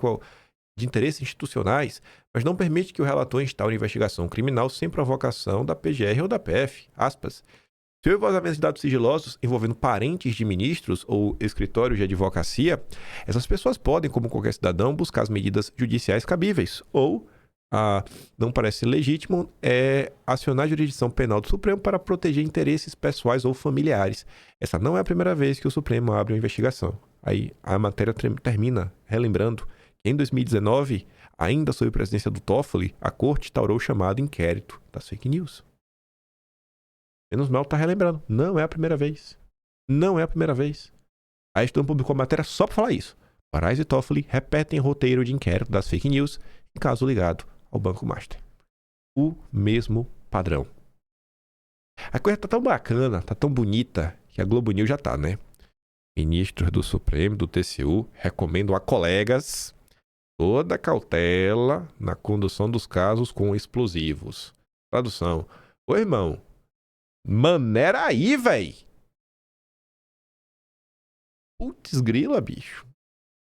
interesses institucionais, mas não permite que o relator instaure investigação criminal sem provocação da PGR ou da PF. Aspas. Se houver vazamento de dados sigilosos envolvendo parentes de ministros ou escritórios de advocacia, essas pessoas podem, como qualquer cidadão, buscar as medidas judiciais cabíveis ou... não parece legítimo acionar a jurisdição penal do Supremo para proteger interesses pessoais ou familiares. Essa não é a primeira vez que o Supremo abre uma investigação. Aí a matéria termina relembrando que em 2019, ainda sob a presidência do Toffoli, a Corte instaurou o chamado inquérito das fake news. Menos mal tá relembrando. Não é a primeira vez. A Estadão publicou a matéria só para falar isso. Moraes e Toffoli repetem roteiro de inquérito das fake news em caso ligado ao Banco Master. O mesmo padrão. A coisa tá tão bacana, tá tão bonita, que a Globo News já tá, né? Ministros do Supremo, do TCU, recomendam a colegas Toda cautela na condução dos casos com explosivos. Tradução. Ô, irmão, maneira aí, véi. Putz grila, bicho.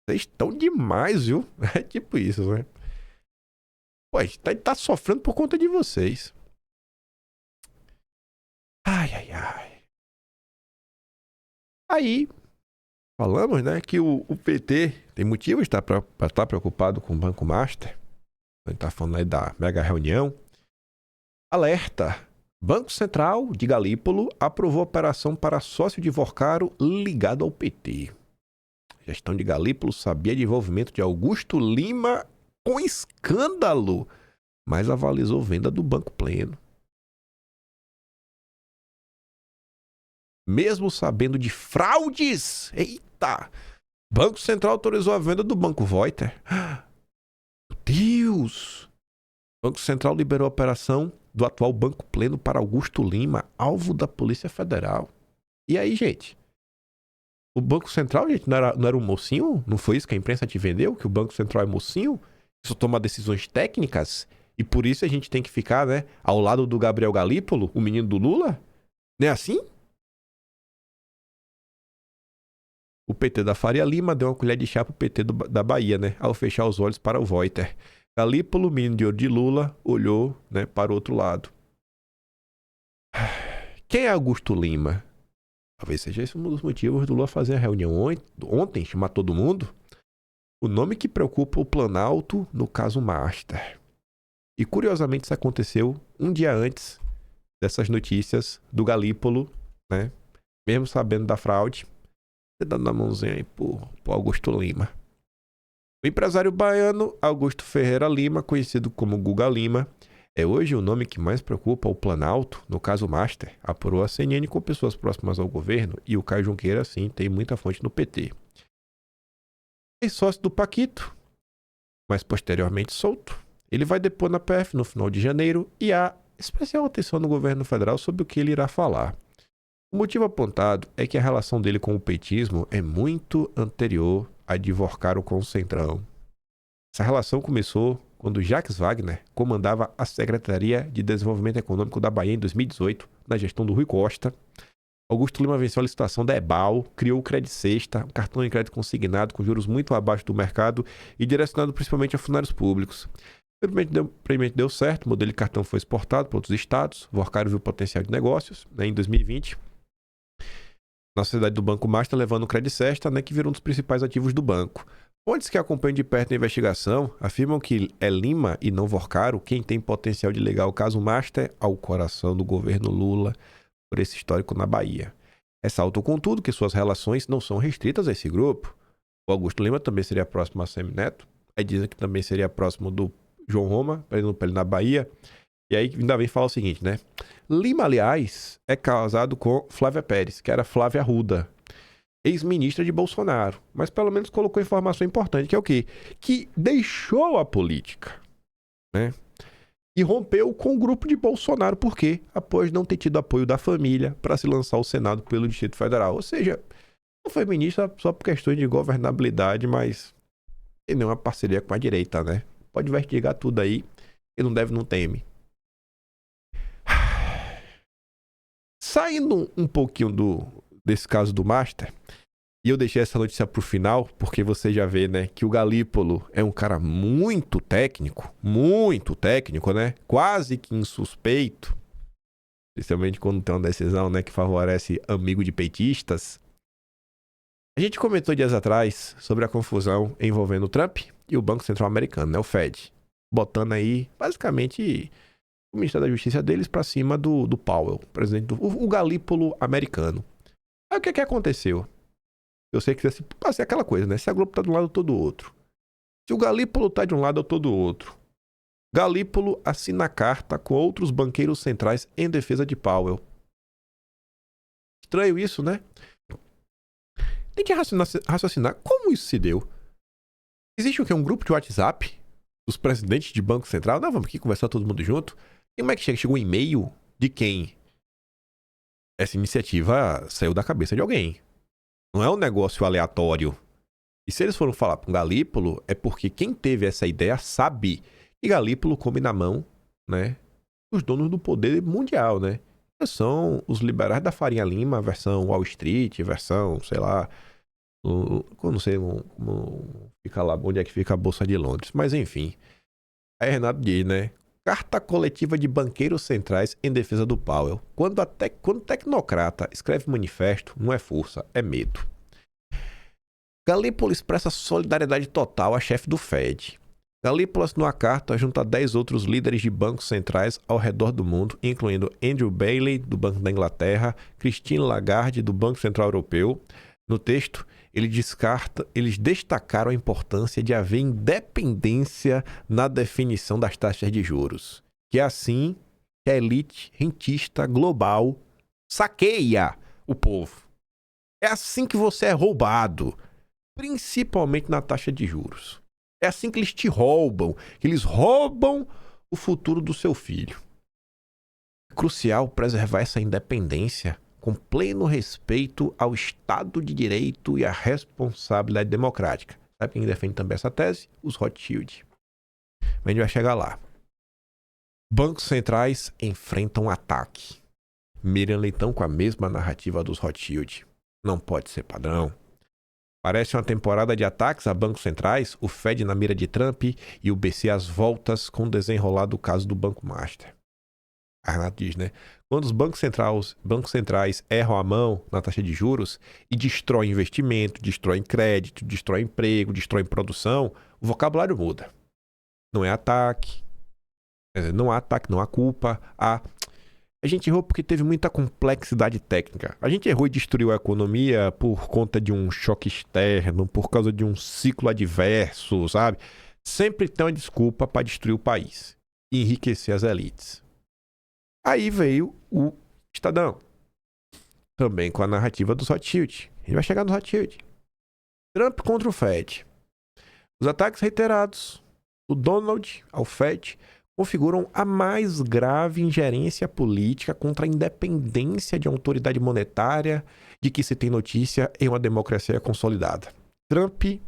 Vocês estão demais, viu? É tipo isso, né? Pô, a gente tá sofrendo por conta de vocês. Ai, ai, ai. Aí, falamos, né, que o PT tem motivo de estar preocupado com o Banco Master. A gente tá falando aí da mega reunião. Alerta. Banco Central de Galípolo aprovou operação para sócio de Vorcaro ligado ao PT. A gestão de Galípolo sabia de envolvimento de Augusto Lima com escândalo, mas avalizou venda do Banco Pleno. Mesmo sabendo de fraudes, eita! Banco Central autorizou a venda do Banco Voiter. Meu Deus! Banco Central liberou a operação do atual Banco Pleno para Augusto Lima, alvo da Polícia Federal. E aí, gente? O Banco Central, gente, não era um mocinho? Não foi isso que a imprensa te vendeu? Que o Banco Central é mocinho? Isso toma decisões técnicas? E por isso a gente tem que ficar, né, ao lado do Gabriel Galípolo, o menino do Lula? Não é assim? O PT da Faria Lima deu uma colher de chá pro PT da Bahia, né? Ao fechar os olhos para o Voiter. Galípolo, menino de ouro de Lula, olhou, né, para o outro lado. Quem é Augusto Lima? Talvez seja esse um dos motivos do Lula fazer a reunião ontem, chamar todo mundo. O nome que preocupa o Planalto no caso Master. E curiosamente isso aconteceu um dia antes dessas notícias do Galípolo, né? Mesmo sabendo da fraude, dando a mãozinha aí pro Augusto Lima. O empresário baiano Augusto Ferreira Lima, conhecido como Guga Lima, é hoje o nome que mais preocupa o Planalto, no caso Master, apurou a CNN com pessoas próximas ao governo e o Caio Junqueira, sim, tem muita fonte no PT. É sócio do Paquito, mas posteriormente solto. Ele vai depor na PF no final de janeiro e há especial atenção no governo federal sobre o que ele irá falar. O motivo apontado é que a relação dele com o petismo é muito anterior a de Vorcaro com o Centrão. Essa relação começou quando Jacques Wagner comandava a Secretaria de Desenvolvimento Econômico da Bahia em 2018, na gestão do Rui Costa. Augusto Lima venceu a licitação da EBAL, criou o Credit Sexta, um cartão de crédito consignado com juros muito abaixo do mercado e direcionado principalmente a funcionários públicos. O experimento deu certo, o modelo de cartão foi exportado para outros estados, Vorcaro viu potencial de negócios, né, em 2020. Na sociedade do Banco Master, levando o Credit Sexta, né, que virou um dos principais ativos do banco. Fontes que acompanham de perto a investigação afirmam que é Lima e não Vorcaro quem tem potencial de ligar o caso Master ao coração do governo Lula por esse histórico na Bahia. Ressaltam, contudo, que suas relações não são restritas a esse grupo. O Augusto Lima também seria próximo a Semineto, aí dizem que também seria próximo do João Roma, para ele na Bahia. E aí ainda vem falar o seguinte, né? Lima, aliás, é casado com Flávia Pérez, que era Flávia Arruda, ex-ministra de Bolsonaro. Mas pelo menos colocou informação importante, que é o quê? Que deixou a política, né? E rompeu com o grupo de Bolsonaro. Por quê? Após não ter tido apoio da família para se lançar ao Senado pelo Distrito Federal. Ou seja, não foi ministra só por questões de governabilidade, mas tem nenhuma parceria com a direita, né? Pode investigar tudo aí. Quem não deve, não teme. Saindo um pouquinho desse caso do Master, e eu deixei essa notícia pro final, porque você já vê, né, que o Galípolo é um cara muito técnico, né, quase que insuspeito, especialmente quando tem uma decisão, né, que favorece amigo de petistas. A gente comentou dias atrás sobre a confusão envolvendo o Trump e o Banco Central Americano, né, o Fed, botando aí, basicamente, o Ministério da Justiça deles pra cima do Powell, presidente o Galípolo americano. Aí o que aconteceu? Eu sei que vai ser aquela coisa, né? Se a Globo tá de um lado, eu tô do outro. Se o Galípolo tá de um lado, eu tô do outro. Galípolo assina carta com outros banqueiros centrais em defesa de Powell. Estranho isso, né? Tem que raciocinar como isso se deu. Existe o quê? Um grupo de WhatsApp dos presidentes de Banco Central? Não, vamos aqui conversar todo mundo junto. E como é que chega? Chegou um e-mail de quem? Essa iniciativa saiu da cabeça de alguém. Não é um negócio aleatório. E se eles foram falar para um Galípolo, é porque quem teve essa ideia sabe que Galípolo come na mão, né, os donos do poder mundial, né? São os liberais da Farinha Lima, versão Wall Street, versão, sei lá, eu não sei como fica lá, onde é que fica a Bolsa de Londres. Mas enfim, aí Renato diz, né? Carta coletiva de banqueiros centrais em defesa do Powell. Quando tecnocrata escreve manifesto, não é força, é medo. Galípolo expressa solidariedade total à chefe do Fed. Galípolo assinou a carta junto a 10 outros líderes de bancos centrais ao redor do mundo, incluindo Andrew Bailey, do Banco da Inglaterra, Christine Lagarde, do Banco Central Europeu. No texto, eles destacaram a importância de haver independência na definição das taxas de juros, que é assim que a elite rentista global saqueia o povo. É assim que você é roubado, principalmente na taxa de juros. É assim que eles te roubam, que eles roubam o futuro do seu filho. É crucial preservar essa independência com pleno respeito ao Estado de Direito e à responsabilidade democrática. Sabe quem defende também essa tese? Os Rothschild. Mas a gente vai chegar lá. Bancos centrais enfrentam ataque. Miriam Leitão com a mesma narrativa dos Rothschild. Não pode ser padrão. Parece uma temporada de ataques a bancos centrais, o Fed na mira de Trump e o BC às voltas com o desenrolar do caso do Banco Master. A Renata diz, né? Quando os bancos centrais erram a mão na taxa de juros e destroem investimento, destroem crédito, destroem emprego, destroem produção, o vocabulário muda. Não é ataque, não há ataque, não há culpa, a gente errou porque teve muita complexidade técnica. A gente errou e destruiu a economia por conta de um choque externo, por causa de um ciclo adverso, sabe? Sempre tem uma desculpa para destruir o país e enriquecer as elites. Aí veio o Estadão, também com a narrativa dos Rothschild. A gente vai chegar nos Rothschild. Trump contra o Fed. Os ataques reiterados do Donald ao Fed configuram a mais grave ingerência política contra a independência de autoridade monetária de que se tem notícia em uma democracia consolidada. Trump está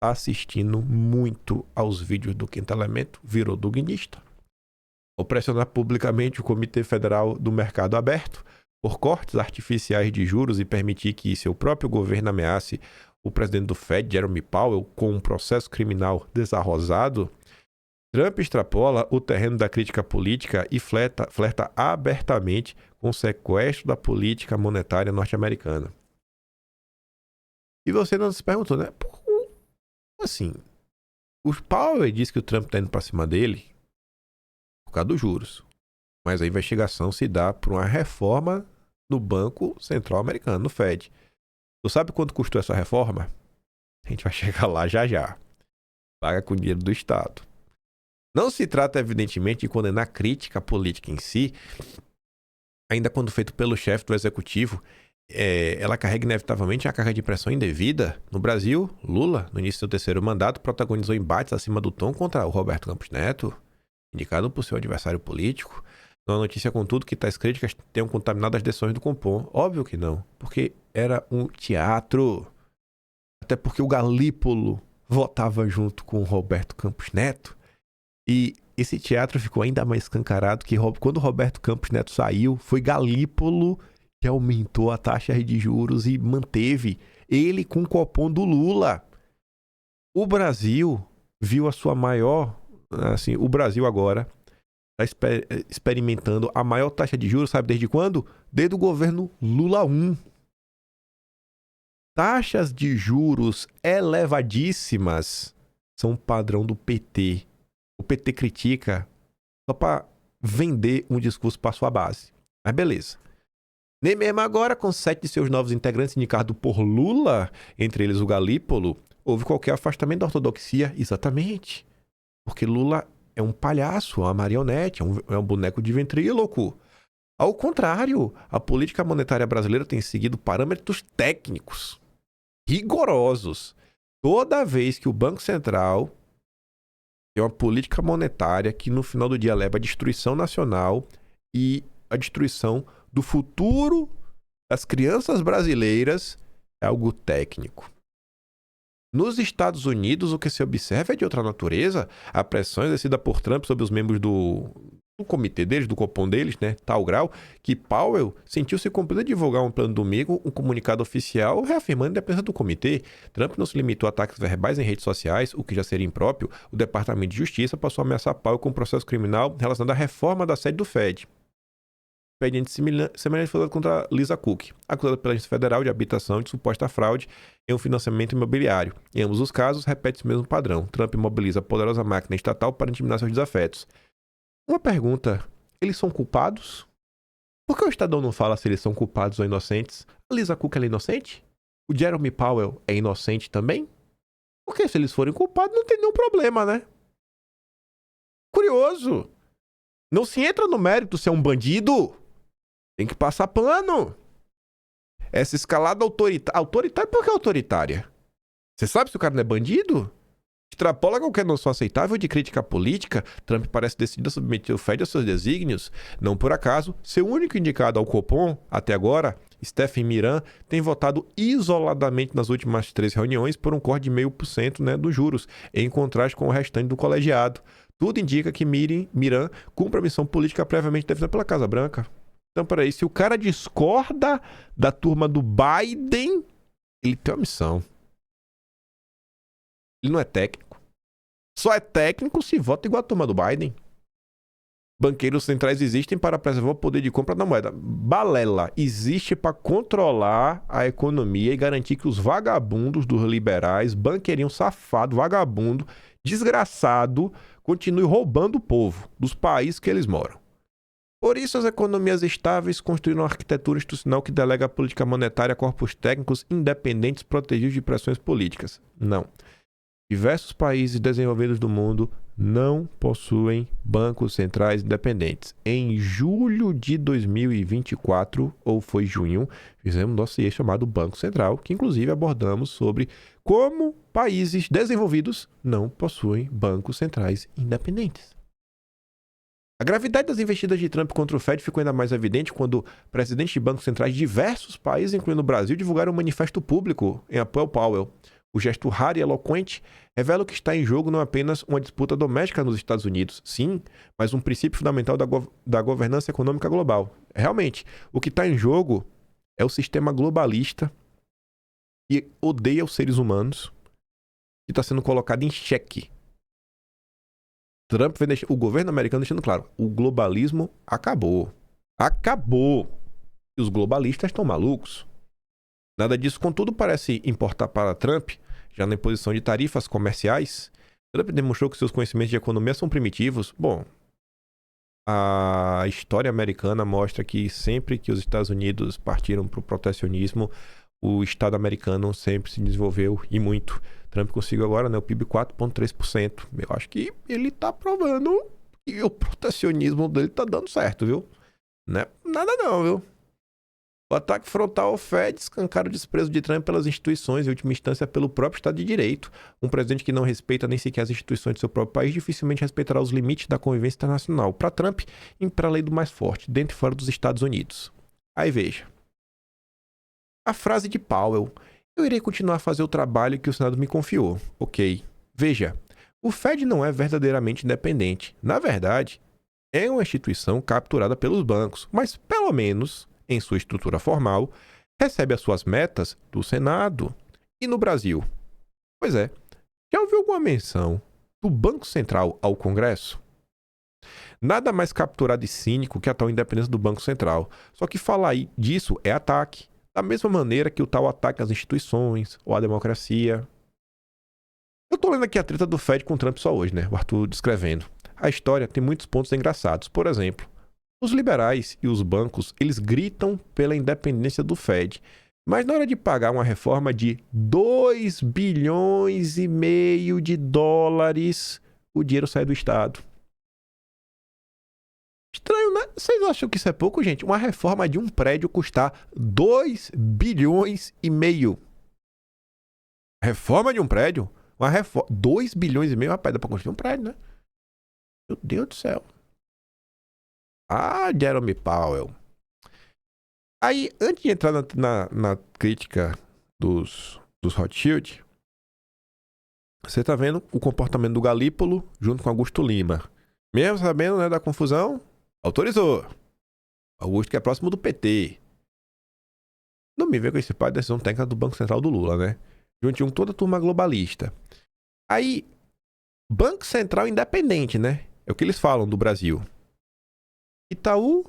assistindo muito aos vídeos do Quinto Elemento, virou duguinista. Ao pressionar publicamente o Comitê Federal do Mercado Aberto por cortes artificiais de juros e permitir que seu próprio governo ameace o presidente do Fed, Jerome Powell, com um processo criminal desarrosado, Trump extrapola o terreno da crítica política e flerta abertamente com o sequestro da política monetária norte-americana. E você não se perguntou, né? Assim, o Powell diz que o Trump está indo para cima dele por causa dos juros. Mas a investigação se dá por uma reforma no Banco Central Americano, no Fed. Tu sabe quanto custou essa reforma? A gente vai chegar lá já já. Paga com dinheiro do Estado. Não se trata, evidentemente, de condenar a crítica política em si, ainda quando feito pelo chefe do executivo, ela carrega inevitavelmente a carga de pressão indevida. No Brasil, Lula, no início do terceiro mandato, protagonizou embates acima do tom contra o Roberto Campos Neto, indicado por seu adversário político. Não há notícia, contudo, que tais críticas tenham contaminado as decisões do Compom. Óbvio que não, porque era um teatro. Até porque o Galípolo votava junto com o Roberto Campos Neto. E esse teatro ficou ainda mais escancarado que quando o Roberto Campos Neto saiu, foi Galípolo que aumentou a taxa de juros e manteve ele com o copom do Lula. O Brasil viu a sua maior... Assim, o Brasil agora está experimentando a maior taxa de juros, sabe desde quando? Desde o governo Lula 1. Taxas de juros elevadíssimas são um padrão do PT. O PT critica só para vender um discurso para sua base. Mas beleza. Nem mesmo agora, com 7 de seus novos integrantes indicados por Lula, entre eles o Galípolo, houve qualquer afastamento da ortodoxia. Exatamente. Porque Lula é um palhaço, uma marionete, é um boneco de ventríloco. Ao contrário, a política monetária brasileira tem seguido parâmetros técnicos rigorosos. Toda vez que o Banco Central tem uma política monetária que no final do dia leva à destruição nacional e à destruição do futuro das crianças brasileiras, é algo técnico. Nos Estados Unidos, o que se observa é de outra natureza. A pressão exercida por Trump sobre os membros do comitê deles, do Copom deles, né, tal grau, que Powell sentiu-se compelido a divulgar um plano domingo, um comunicado oficial reafirmando a independência do comitê. Trump não se limitou a ataques verbais em redes sociais, o que já seria impróprio. O Departamento de Justiça passou a ameaçar Powell com um processo criminal relacionado à reforma da sede do Fed. Expediente semelhante foi contra Lisa Cook, acusada pela Agência Federal de Habitação de suposta fraude em um financiamento imobiliário. Em ambos os casos, repete-se o mesmo padrão. Trump mobiliza a poderosa máquina estatal para intimidar seus desafetos. Uma pergunta: eles são culpados? Por que o Estadão não fala se eles são culpados ou inocentes? A Lisa Cook é inocente? O Jeremy Powell é inocente também? Porque se eles forem culpados, não tem nenhum problema, né? Curioso! Não se entra no mérito se é um bandido. Tem que passar pano. Essa escalada autoritária... Autoritária por que autoritária? Você sabe se o cara não é bandido? Extrapola qualquer noção aceitável de crítica política. Trump parece decidido a submeter o Fed aos seus desígnios. Não por acaso, seu único indicado ao Copom, até agora, Stephen Miran, tem votado isoladamente nas últimas 3 reuniões por um corte de 0,5%, né, dos juros, em contraste com o restante do colegiado. Tudo indica que Miran cumpre a missão política previamente definida pela Casa Branca. Então, peraí, se o cara discorda da turma do Biden, ele tem uma missão. Ele não é técnico. Só é técnico se vota igual a turma do Biden. Banqueiros centrais existem para preservar o poder de compra da moeda. Balela existe para controlar a economia e garantir que os vagabundos dos liberais, banqueirinho safado, vagabundo, desgraçado, continue roubando o povo dos países que eles moram. Por isso, as economias estáveis construíram uma arquitetura institucional que delega a política monetária a corpos técnicos independentes protegidos de pressões políticas. Não. Diversos países desenvolvidos do mundo não possuem bancos centrais independentes. Em julho de 2024, ou foi junho, fizemos um dossiê chamado Banco Central, que inclusive abordamos sobre como países desenvolvidos não possuem bancos centrais independentes. A gravidade das investidas de Trump contra o Fed ficou ainda mais evidente quando presidentes de bancos centrais de diversos países, incluindo o Brasil, divulgaram um manifesto público em apoio ao Powell. O gesto raro e eloquente revela que está em jogo não apenas uma disputa doméstica nos Estados Unidos, sim, mas um princípio fundamental da governança econômica global. Realmente, o que está em jogo é o sistema globalista que odeia os seres humanos, que está sendo colocado em xeque. Trump vem o governo americano deixando claro, o globalismo acabou. Acabou. E os globalistas estão malucos. Nada disso, contudo, parece importar para Trump, já na imposição de tarifas comerciais. Trump demonstrou que seus conhecimentos de economia são primitivos. Bom, a história americana mostra que sempre que os Estados Unidos partiram para o protecionismo, o Estado americano sempre se desenvolveu e muito. Trump conseguiu agora, né, o PIB 4,3%. Eu acho que ele está provando que o protecionismo dele está dando certo, viu? Não é nada não, viu? O ataque frontal ao Fed escancara o desprezo de Trump pelas instituições, em última instância pelo próprio Estado de Direito. Um presidente que não respeita nem sequer as instituições do seu próprio país dificilmente respeitará os limites da convivência internacional. Para Trump, impera a lei do mais forte, dentro e fora dos Estados Unidos. Aí veja. A frase de Powell: eu irei continuar a fazer o trabalho que o Senado me confiou. Ok. Veja, o Fed não é verdadeiramente independente. Na verdade, é uma instituição capturada pelos bancos, mas pelo menos, em sua estrutura formal, recebe as suas metas do Senado. E no Brasil? Pois é, já ouviu alguma menção do Banco Central ao Congresso? Nada mais capturado e cínico que a tal independência do Banco Central. Só que falar disso é ataque. Da mesma maneira que o tal ataque às instituições ou à democracia. Eu tô lendo aqui a treta do Fed com o Trump só hoje, né? O Arthur descrevendo. A história tem muitos pontos engraçados. Por exemplo, os liberais e os bancos, eles gritam pela independência do Fed. Mas na hora de pagar uma reforma de 2 bilhões e meio de dólares, o dinheiro sai do Estado. Estranho, né? Vocês acham que isso é pouco, gente? Uma reforma de um prédio custar 2 bilhões e meio. Reforma de um prédio? 2 bilhões e meio, rapaz, dá pra construir um prédio, né? Meu Deus do céu. Ah, Jeremy Powell. Aí, antes de entrar na crítica dos Rothschild, Você tá vendo o comportamento do Galípolo junto com Augusto Lima. Mesmo sabendo, né, da confusão, autorizou. Augusto que é próximo do PT. Não me vê com esse pai de decisão técnica do Banco Central do Lula, né? Juntinho com toda a turma globalista. Aí, Banco Central independente, né? É o que eles falam do Brasil. Itaú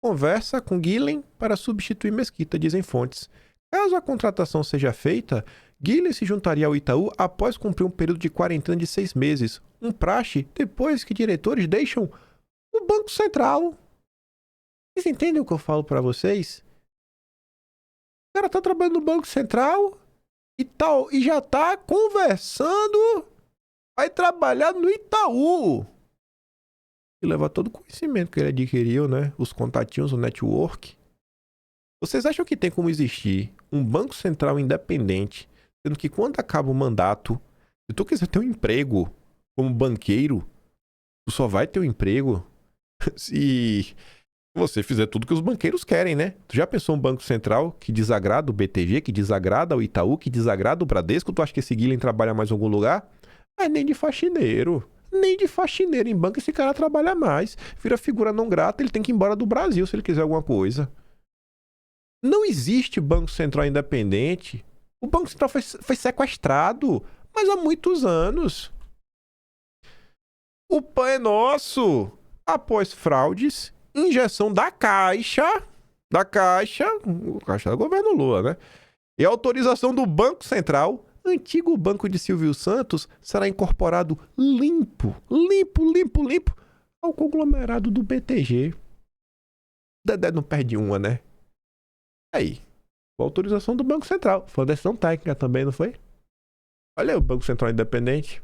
conversa com Guilherme para substituir Mesquita, dizem fontes. Caso a contratação seja feita, Guilherme se juntaria ao Itaú após cumprir um período de quarentena de 6 meses. Um praxe depois que diretores deixam o Banco Central. Vocês entendem o que eu falo para vocês? O cara tá trabalhando no Banco Central e tal, e já tá conversando, vai trabalhar no Itaú. E levar todo o conhecimento que ele adquiriu, né? Os contatinhos, o network. Vocês acham que tem como existir um Banco Central independente, sendo que quando acaba o mandato, se tu quiser ter um emprego como banqueiro, tu só vai ter um emprego se você fizer tudo que os banqueiros querem, né? Tu já pensou um Banco Central que desagrada o BTG, que desagrada o Itaú, que desagrada o Bradesco? Tu acha que esse Guilherme trabalha mais em algum lugar? Mas nem de faxineiro. Nem de faxineiro em banco esse cara trabalha mais. Vira figura não grata, ele tem que ir embora do Brasil se ele quiser alguma coisa. Não existe Banco Central independente. O Banco Central foi sequestrado, mas há muitos anos. O pão é nosso. Após fraudes, injeção da Caixa do governo Lula, né? E a autorização do Banco Central, antigo banco de Silvio Santos, será incorporado limpo ao conglomerado do BTG. Dedé não perde uma, né? Aí, com a autorização do Banco Central. Foi uma decisão técnica também, não foi? Olha aí o Banco Central independente.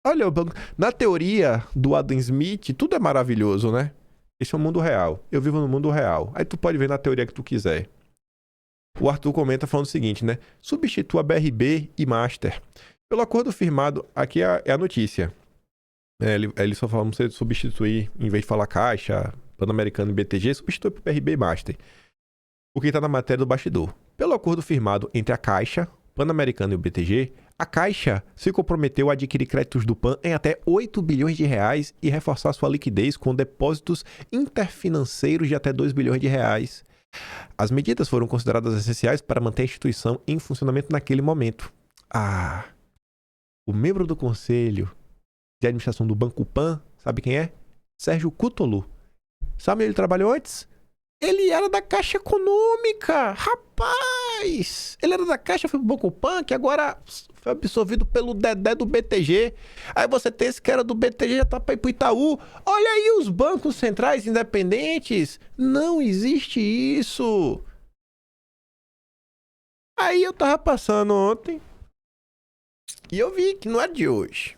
Olha o banco. Na teoria do Adam Smith, tudo é maravilhoso, né? Esse é o mundo real. Eu vivo no mundo real. Aí tu pode ver na teoria que tu quiser. O Arthur comenta falando o seguinte, né? Substitua BRB e Master. Pelo acordo firmado, aqui é a notícia. Ele só fala você substituir, em vez de falar Caixa, Pan-Americano e BTG, substitui por BRB e Master. O que está na matéria do bastidor. Pelo acordo firmado entre a Caixa, Pan-Americano e o BTG, a Caixa se comprometeu a adquirir créditos do PAN em até 8 bilhões de reais e reforçar sua liquidez com depósitos interfinanceiros de até 2 bilhões de reais. As medidas foram consideradas essenciais para manter a instituição em funcionamento naquele momento. O membro do conselho de administração do Banco Pan, sabe quem é? Sérgio Cutolo. Sabe onde ele trabalhou antes? Ele era da Caixa Econômica, rapaz! Ele era da Caixa, foi pro Banco Pan, que agora foi absorvido pelo Dedé do BTG. Aí você tem esse que era do BTG, já tá pra ir pro Itaú. Olha aí os bancos centrais independentes. Não existe isso. Aí eu tava passando ontem e eu vi que não é de hoje.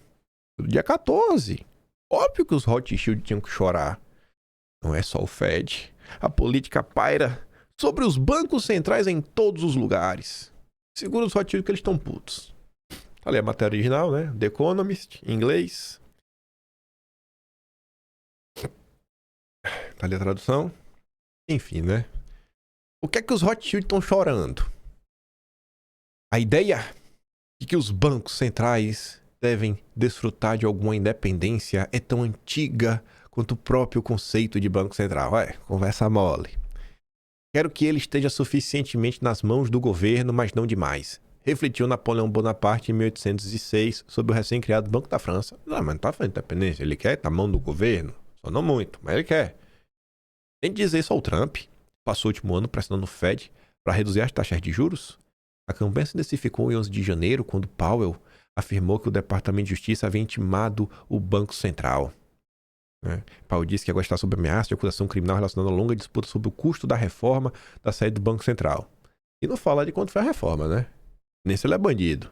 Do dia 14. Óbvio que os Rothschild tinham que chorar. Não é só o Fed. A política paira sobre os bancos centrais em todos os lugares. Segura os Rothschild que eles estão putos. Ali a matéria original, né? The Economist, em inglês. Tá ali a tradução. Enfim, né? O que é que os Rothschild estão chorando? A ideia de que os bancos centrais devem desfrutar de alguma independência é tão antiga quanto o próprio conceito de Banco Central. Conversa mole. Quero que ele esteja suficientemente nas mãos do governo, mas não demais. Refletiu Napoleão Bonaparte em 1806 sobre o recém-criado Banco da França. Não, mas não tá falando de independência. Ele quer estar na mão do governo. Só não muito, mas ele quer. Tem de dizer isso ao Trump. Passou o último ano pressionando o Fed para reduzir as taxas de juros. A campanha se intensificou em 11 de janeiro, quando Powell afirmou que o Departamento de Justiça havia intimado o Banco Central. Powell disse que agora está sob ameaça de acusação criminal relacionada a longa disputa sobre o custo da reforma da saída do Banco Central. E não fala de quanto foi a reforma, né? Nem se ele é bandido.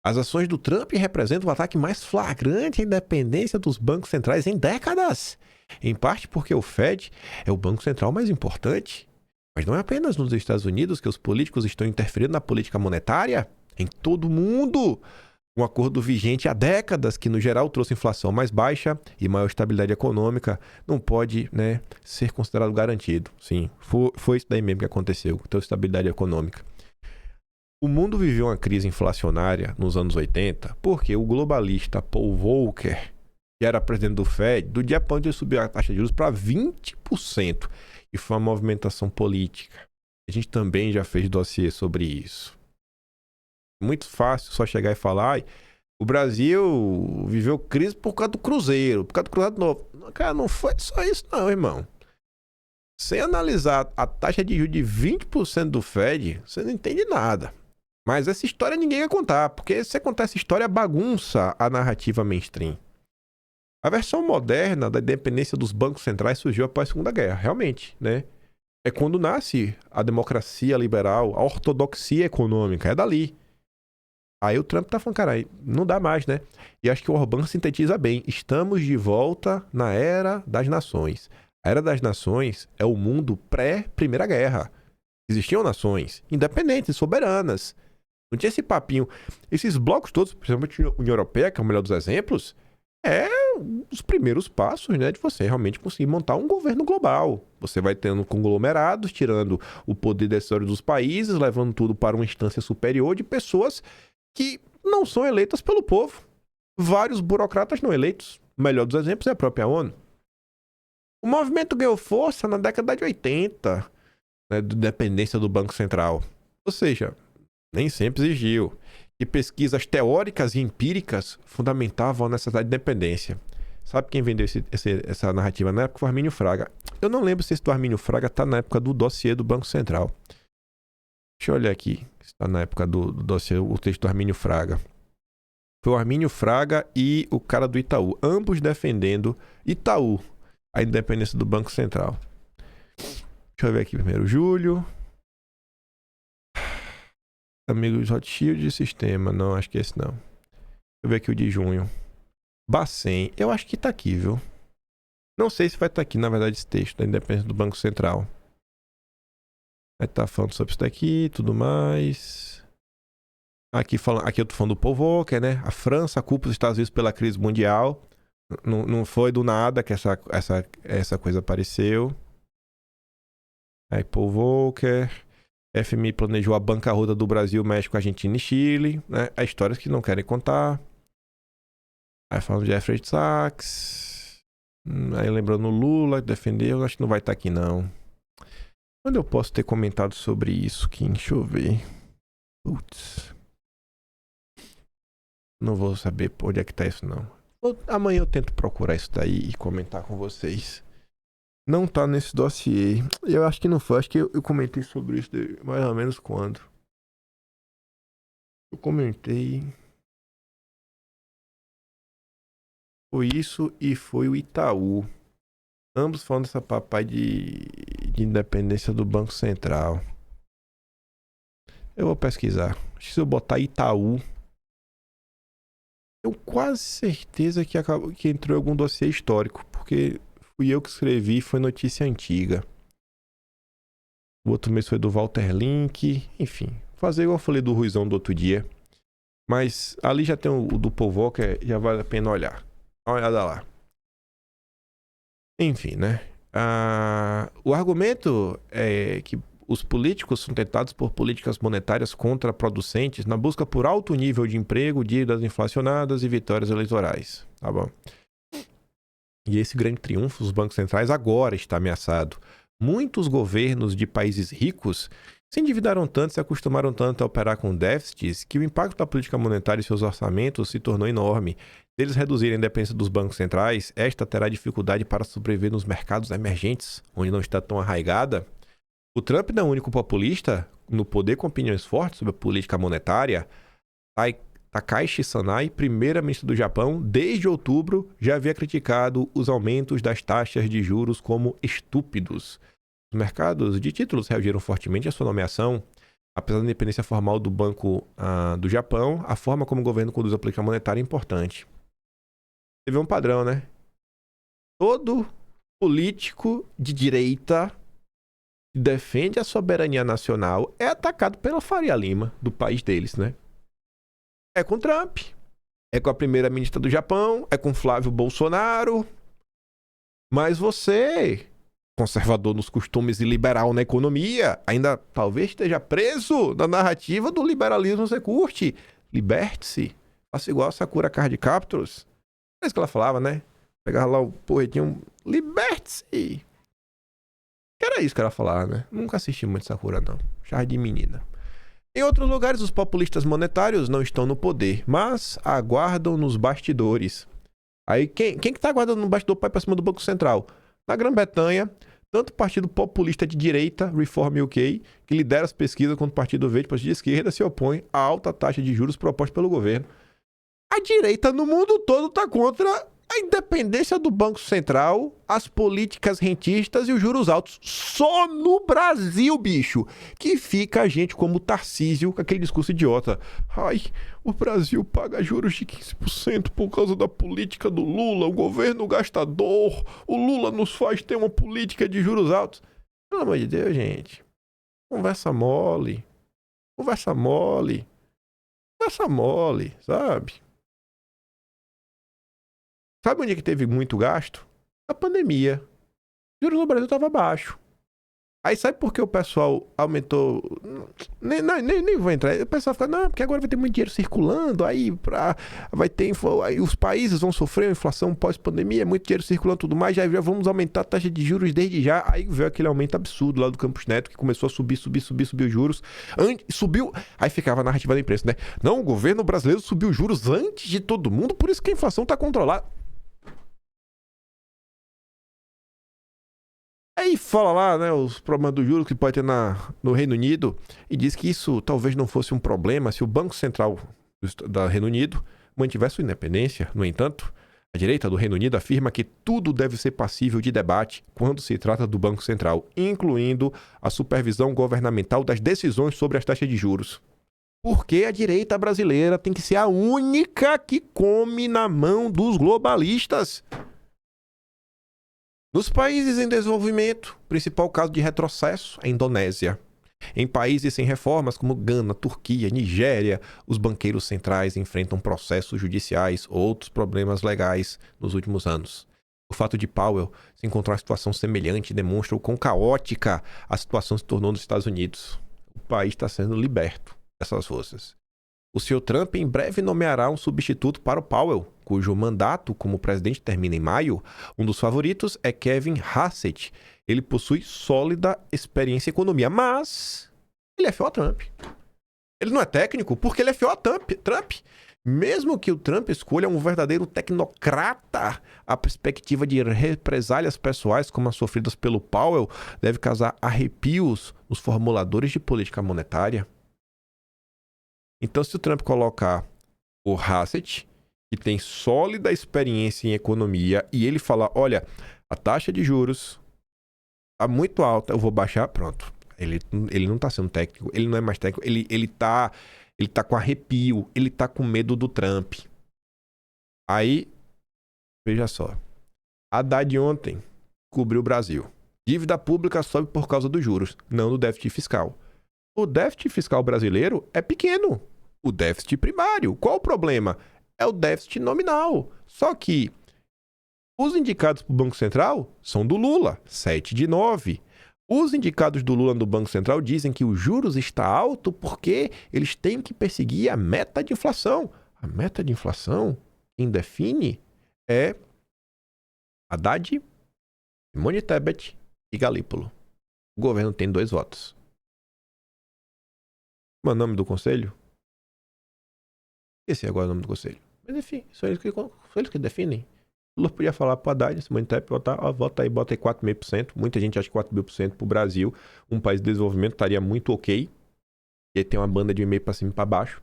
As ações do Trump representam o ataque mais flagrante à independência dos bancos centrais em décadas. Em parte porque o Fed é o banco central mais importante. Mas não é apenas nos Estados Unidos que os políticos estão interferindo na política monetária. Em todo o mundo. Um acordo vigente há décadas que, no geral, trouxe inflação mais baixa e maior estabilidade econômica, não pode, né, ser considerado garantido. Sim, foi isso daí mesmo que aconteceu, trouxe estabilidade econômica. O mundo viveu uma crise inflacionária nos anos 80 porque o globalista Paul Volcker, que era presidente do Fed, do dia para onde ele subiu a taxa de juros para 20%. E foi uma movimentação política. A gente também já fez dossiê sobre isso. Muito fácil só chegar e falar: ai, o Brasil viveu crise por causa do Cruzeiro, por causa do Cruzeiro novo. Cara, não foi só isso não, irmão. Sem analisar a taxa de juros de 20% do Fed, você não entende nada. Mas essa história ninguém vai contar, porque se você contar essa história, bagunça a narrativa mainstream. A versão moderna da independência dos bancos centrais surgiu após a Segunda Guerra, realmente, né? É quando nasce a democracia liberal, a ortodoxia econômica, é dali. Aí o Trump tá falando, cara, não dá mais, né? E acho que o Orbán sintetiza bem. Estamos de volta na Era das Nações. A Era das Nações é o mundo pré-Primeira Guerra. Existiam nações independentes, soberanas. Não tinha esse papinho. Esses blocos todos, principalmente a União Europeia, que é o melhor dos exemplos, é os primeiros passos, né, de você realmente conseguir montar um governo global. Você vai tendo conglomerados, tirando o poder decisório dos países, levando tudo para uma instância superior de pessoas que não são eleitas pelo povo. Vários burocratas não eleitos. O melhor dos exemplos é a própria ONU. O movimento ganhou força na década de 80, né, de dependência do Banco Central. Ou seja, nem sempre exigiu. E pesquisas teóricas e empíricas fundamentavam a necessidade de independência. Sabe quem vendeu essa narrativa na época? Foi o Armínio Fraga. Eu não lembro se esse do Armínio Fraga está na época do dossiê do Banco Central. Deixa eu olhar aqui se está na época do dossiê, o texto do Armínio Fraga. Foi o Armínio Fraga e o cara do Itaú, ambos defendendo Itaú, a independência do Banco Central. Deixa eu ver aqui primeiro. Júlio. Amigos Rothschild de sistema. Não, acho que esse não. Deixa eu ver aqui o de junho. Bacen. Eu acho que tá aqui, viu? Não sei se vai estar aqui, na verdade, esse texto da independência do Banco Central. Vai estar falando sobre isso daqui e tudo mais. Aqui eu tô falando do Paul Volcker, né? A França culpa os Estados Unidos pela crise mundial. Não foi do nada que essa coisa apareceu. Aí Paul Volcker. FMI planejou a bancarrota do Brasil, México, Argentina e Chile, né? Há histórias que não querem contar. Aí falando de Jeffrey Sachs. Aí lembrando o Lula, que defendeu. Acho que não vai estar aqui, não. Quando eu posso ter comentado sobre isso, Kim? Deixa eu ver. Putz. Não vou saber onde é que tá isso, não. Amanhã eu tento procurar isso daí e comentar com vocês. Não tá nesse dossiê. Eu acho que não foi. Acho que eu comentei sobre isso mais ou menos quando. Eu comentei. Foi isso e foi o Itaú. Ambos falando dessa papai de independência do Banco Central. Eu vou pesquisar. Acho que se eu botar Itaú, eu quase certeza que entrou em algum dossiê histórico. Porque fui eu que escrevi, foi notícia antiga. O outro mês foi do Walter Link. Enfim, fazer igual eu falei do Ruizão do outro dia. Mas ali já tem o do Paul Volcker, já vale a pena olhar. Dá uma olhada lá. Enfim, né? O argumento é que os políticos são tentados por políticas monetárias contraproducentes na busca por alto nível de emprego, dívidas inflacionadas e vitórias eleitorais. Tá bom? E esse grande triunfo dos bancos centrais agora está ameaçado. Muitos governos de países ricos se endividaram tanto, se acostumaram tanto a operar com déficits, que o impacto da política monetária em seus orçamentos se tornou enorme. Se eles reduzirem a dependência dos bancos centrais, esta terá dificuldade para sobreviver nos mercados emergentes, onde não está tão arraigada. O Trump não é o único populista no poder com opiniões fortes sobre a política monetária. Takaichi Sanai, primeira-ministra do Japão, desde outubro, já havia criticado os aumentos das taxas de juros como estúpidos. Os mercados de títulos reagiram fortemente à sua nomeação. Apesar da independência formal do Banco do Japão, a forma como o governo conduz a política monetária é importante. Você vê um padrão, né? Todo político de direita que defende a soberania nacional é atacado pela Faria Lima, do país deles, né? É com Trump, é com a primeira-ministra do Japão, é com Flávio Bolsonaro. Mas você conservador nos costumes e liberal na economia, ainda talvez esteja preso na narrativa do liberalismo que você curte. Liberte-se. Faça igual a Sakura Card Captors. É isso que ela falava, né? Pegava lá o porretinho. Liberte-se. Que era isso que ela falava, né? Nunca assisti muito Sakura, não. Charme de menina. Em outros lugares, os populistas monetários não estão no poder, mas aguardam nos bastidores. Aí, quem que tá aguardando no bastidor para ir pra cima do Banco Central? Na Grã-Bretanha, tanto o partido populista de direita, Reform UK, que lidera as pesquisas, quanto o Partido Verde, partido de esquerda, se opõe à alta taxa de juros proposta pelo governo. A direita no mundo todo tá contra a independência do Banco Central, as políticas rentistas e os juros altos. Só no Brasil, bicho, que fica a gente como Tarcísio com aquele discurso idiota. Ai, o Brasil paga juros de 15% por causa da política do Lula, o governo gastador, o Lula nos faz ter uma política de juros altos. Pelo amor de Deus, gente. Conversa mole. Conversa mole. Conversa mole, sabe? Sabe onde é que teve muito gasto? Na pandemia. O juros no Brasil estava baixo. Aí sabe por que o pessoal aumentou? Nem vou entrar. O pessoal fica, não, porque agora vai ter muito dinheiro circulando, aí os países vão sofrer uma inflação pós-pandemia, muito dinheiro circulando e tudo mais, já vamos aumentar a taxa de juros desde já. Aí veio aquele aumento absurdo lá do Campos Neto, que começou a subir os juros. Subiu, aí ficava a narrativa da imprensa, né? Não, o governo brasileiro subiu os juros antes de todo mundo, por isso que a inflação está controlada. Aí fala lá, né, os problemas do juros que pode ter no Reino Unido e diz que isso talvez não fosse um problema se o Banco Central do Reino Unido mantivesse sua independência. No entanto, a direita do Reino Unido afirma que tudo deve ser passível de debate quando se trata do Banco Central, incluindo a supervisão governamental das decisões sobre as taxas de juros. Porque a direita brasileira tem que ser a única que come na mão dos globalistas. Nos países em desenvolvimento, o principal caso de retrocesso é a Indonésia. Em países sem reformas como Gana, Turquia, Nigéria, os banqueiros centrais enfrentam processos judiciais ou outros problemas legais nos últimos anos. O fato de Powell se encontrar em uma situação semelhante demonstra o quão caótica a situação se tornou nos Estados Unidos. O país está sendo liberto dessas forças. O Sr. Trump em breve nomeará um substituto para o Powell, cujo mandato como presidente termina em maio. Um dos favoritos é Kevin Hassett. Ele possui sólida experiência em economia, mas ele é fiel a Trump. Ele não é técnico porque ele é fiel a Trump. Mesmo que o Trump escolha um verdadeiro tecnocrata, a perspectiva de represálias pessoais como as sofridas pelo Powell deve causar arrepios nos formuladores de política monetária. Então, se o Trump colocar o Hassett, que tem sólida experiência em economia, e ele falar, olha, a taxa de juros está muito alta, eu vou baixar, pronto. Ele não está sendo técnico, ele não é mais técnico, ele tá com arrepio, ele tá com medo do Trump. Aí, veja só, Haddad ontem cobriu o Brasil. Dívida pública sobe por causa dos juros, não do déficit fiscal. O déficit fiscal brasileiro é pequeno. O déficit primário, qual o problema? É o déficit nominal. Só que os indicados para o Banco Central são do Lula, 7 de 9. Os indicados do Lula no Banco Central dizem que o juros está alto porque eles têm que perseguir a meta de inflação. A meta de inflação, quem define é Haddad, Simone Tebet e Galípolo. O governo tem 2 votos. Qual é o nome do conselho? Esse é agora o nome do conselho. Mas enfim, são eles que definem. O Lula podia falar para o Haddad, Simone Tebet, bota aí 4,5%. Muita gente acha que 4,5% para o Brasil, um país de desenvolvimento, estaria muito ok. E tem uma banda de 1,5% para cima e para baixo.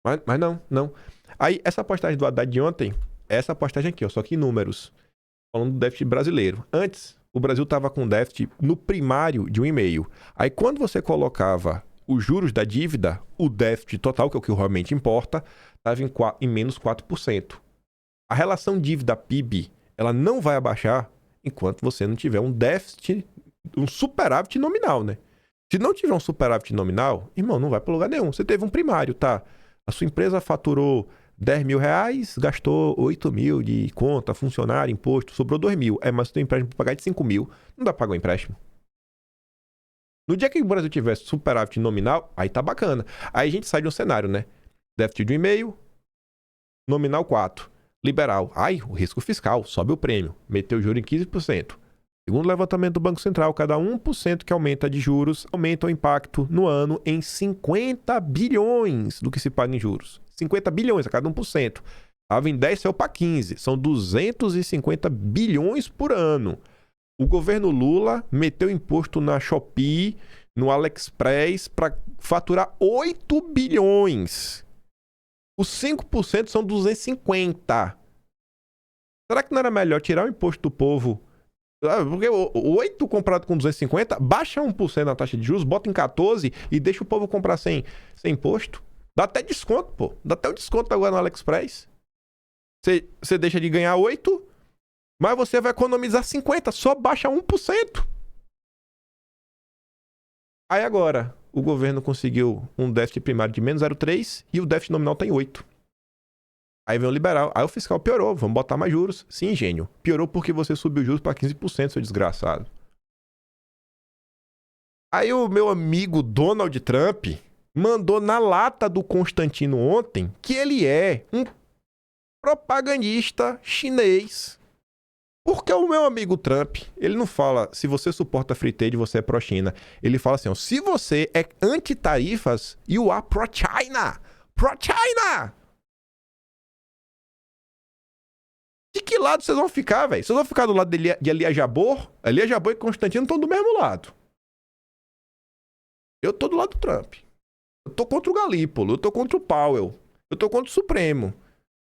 Mas não. Aí, essa postagem do Haddad de ontem, essa postagem aqui, ó, só que em números. Falando do déficit brasileiro. Antes, o Brasil estava com déficit no primário de 1,5%. Aí, quando você colocava os juros da dívida, o déficit total, que é o que realmente importa, estava em menos 4%. A relação dívida-PIB, ela não vai abaixar enquanto você não tiver um déficit, um superávit nominal, né? Se não tiver um superávit nominal, irmão, não vai para lugar nenhum. Você teve um primário, tá? A sua empresa faturou 10 mil reais, gastou 8 mil de conta, funcionário, imposto, sobrou 2 mil. Mas você tem um empréstimo para pagar de 5 mil. Não dá para pagar o empréstimo. No dia que o Brasil tivesse superávit nominal, aí tá bacana. Aí a gente sai de um cenário, né? Déficit de 1,5, nominal 4. Liberal. Ai, o risco fiscal, sobe o prêmio. Meteu o juro em 15%. Segundo o levantamento do Banco Central, cada 1% que aumenta de juros aumenta o impacto no ano em 50 bilhões do que se paga em juros. 50 bilhões a cada 1%. Estava em 10, saiu para 15. São 250 bilhões por ano. O governo Lula meteu imposto na Shopee, no AliExpress, para faturar 8 bilhões. Os 5% são 250. Será que não era melhor tirar o imposto do povo? Porque 8 comprado com 250, baixa 1% na taxa de juros, bota em 14 e deixa o povo comprar sem imposto. Dá até desconto, pô. Dá até um desconto agora no AliExpress. Você deixa de ganhar 8, mas você vai economizar 50, só baixa 1%. Aí agora, o governo conseguiu um déficit primário de menos 0,3 e o déficit nominal tem 8. Aí vem o liberal. Aí o fiscal piorou. Vamos botar mais juros. Sim, gênio. Piorou porque você subiu os juros para 15%, seu desgraçado. Aí o meu amigo Donald Trump mandou na lata do Constantino ontem que ele é um propagandista chinês. Porque o meu amigo Trump, ele não fala se você suporta free trade, você é pró-China. Ele fala assim, ó, se você é anti-tarifas, you are pró-China. Pró-China! De que lado vocês vão ficar, velho? Vocês vão ficar do lado de Elia Jabor? Elia Jabor e Constantino estão do mesmo lado. Eu tô do lado do Trump. Eu tô contra o Galípolo. Eu tô contra o Powell. Eu tô contra o Supremo.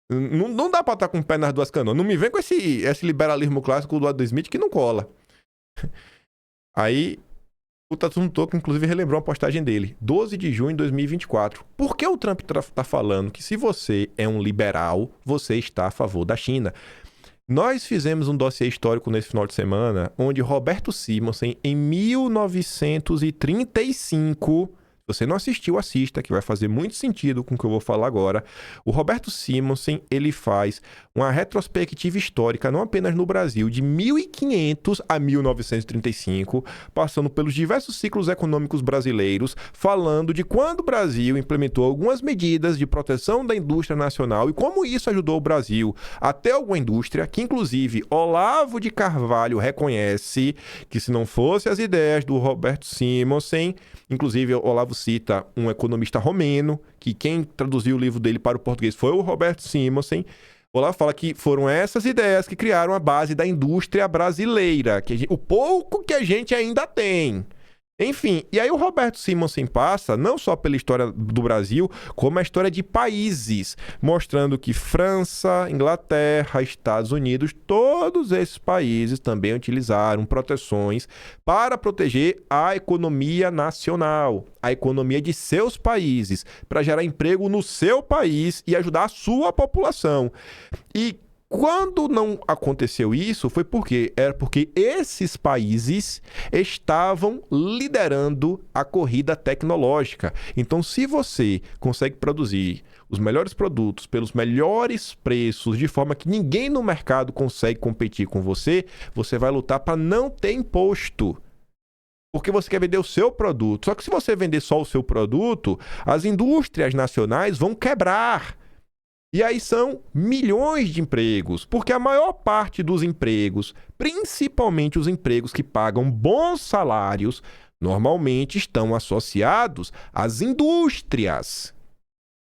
Não dá pra estar com o pé nas duas canoas. Não me vem com esse liberalismo clássico do lado do Smith que não cola. Aí, o Tatuno Toco, inclusive, relembrou uma postagem dele. 12 de junho de 2024. Por que o Trump tá falando que se você é um liberal, você está a favor da China? Nós fizemos um dossiê histórico nesse final de semana, onde Roberto Simonsen, em 1935... Se você não assistiu, assista, que vai fazer muito sentido com o que eu vou falar agora. O Roberto Simonsen, ele faz uma retrospectiva histórica, não apenas no Brasil, de 1500 a 1935, passando pelos diversos ciclos econômicos brasileiros, falando de quando o Brasil implementou algumas medidas de proteção da indústria nacional e como isso ajudou o Brasil a ter alguma indústria, que inclusive Olavo de Carvalho reconhece que se não fosse as ideias do Roberto Simonsen, inclusive Olavo cita um economista romeno, que quem traduziu o livro dele para o português foi o Roberto Simonsen. Olavo fala que foram essas ideias que criaram a base da indústria brasileira, o pouco que a gente ainda tem. Enfim, e aí o Roberto Simonsen passa não só pela história do Brasil, como a história de países, mostrando que França, Inglaterra, Estados Unidos, todos esses países também utilizaram proteções para proteger a economia nacional, a economia de seus países, para gerar emprego no seu país e ajudar a sua população. E quando não aconteceu isso, foi porque esses países estavam liderando a corrida tecnológica. Então, se você consegue produzir os melhores produtos pelos melhores preços, de forma que ninguém no mercado consegue competir com você, você vai lutar para não ter imposto. Porque você quer vender o seu produto. Só que se você vender só o seu produto, as indústrias nacionais vão quebrar. E aí são milhões de empregos, porque a maior parte dos empregos, principalmente os empregos que pagam bons salários, normalmente estão associados às indústrias.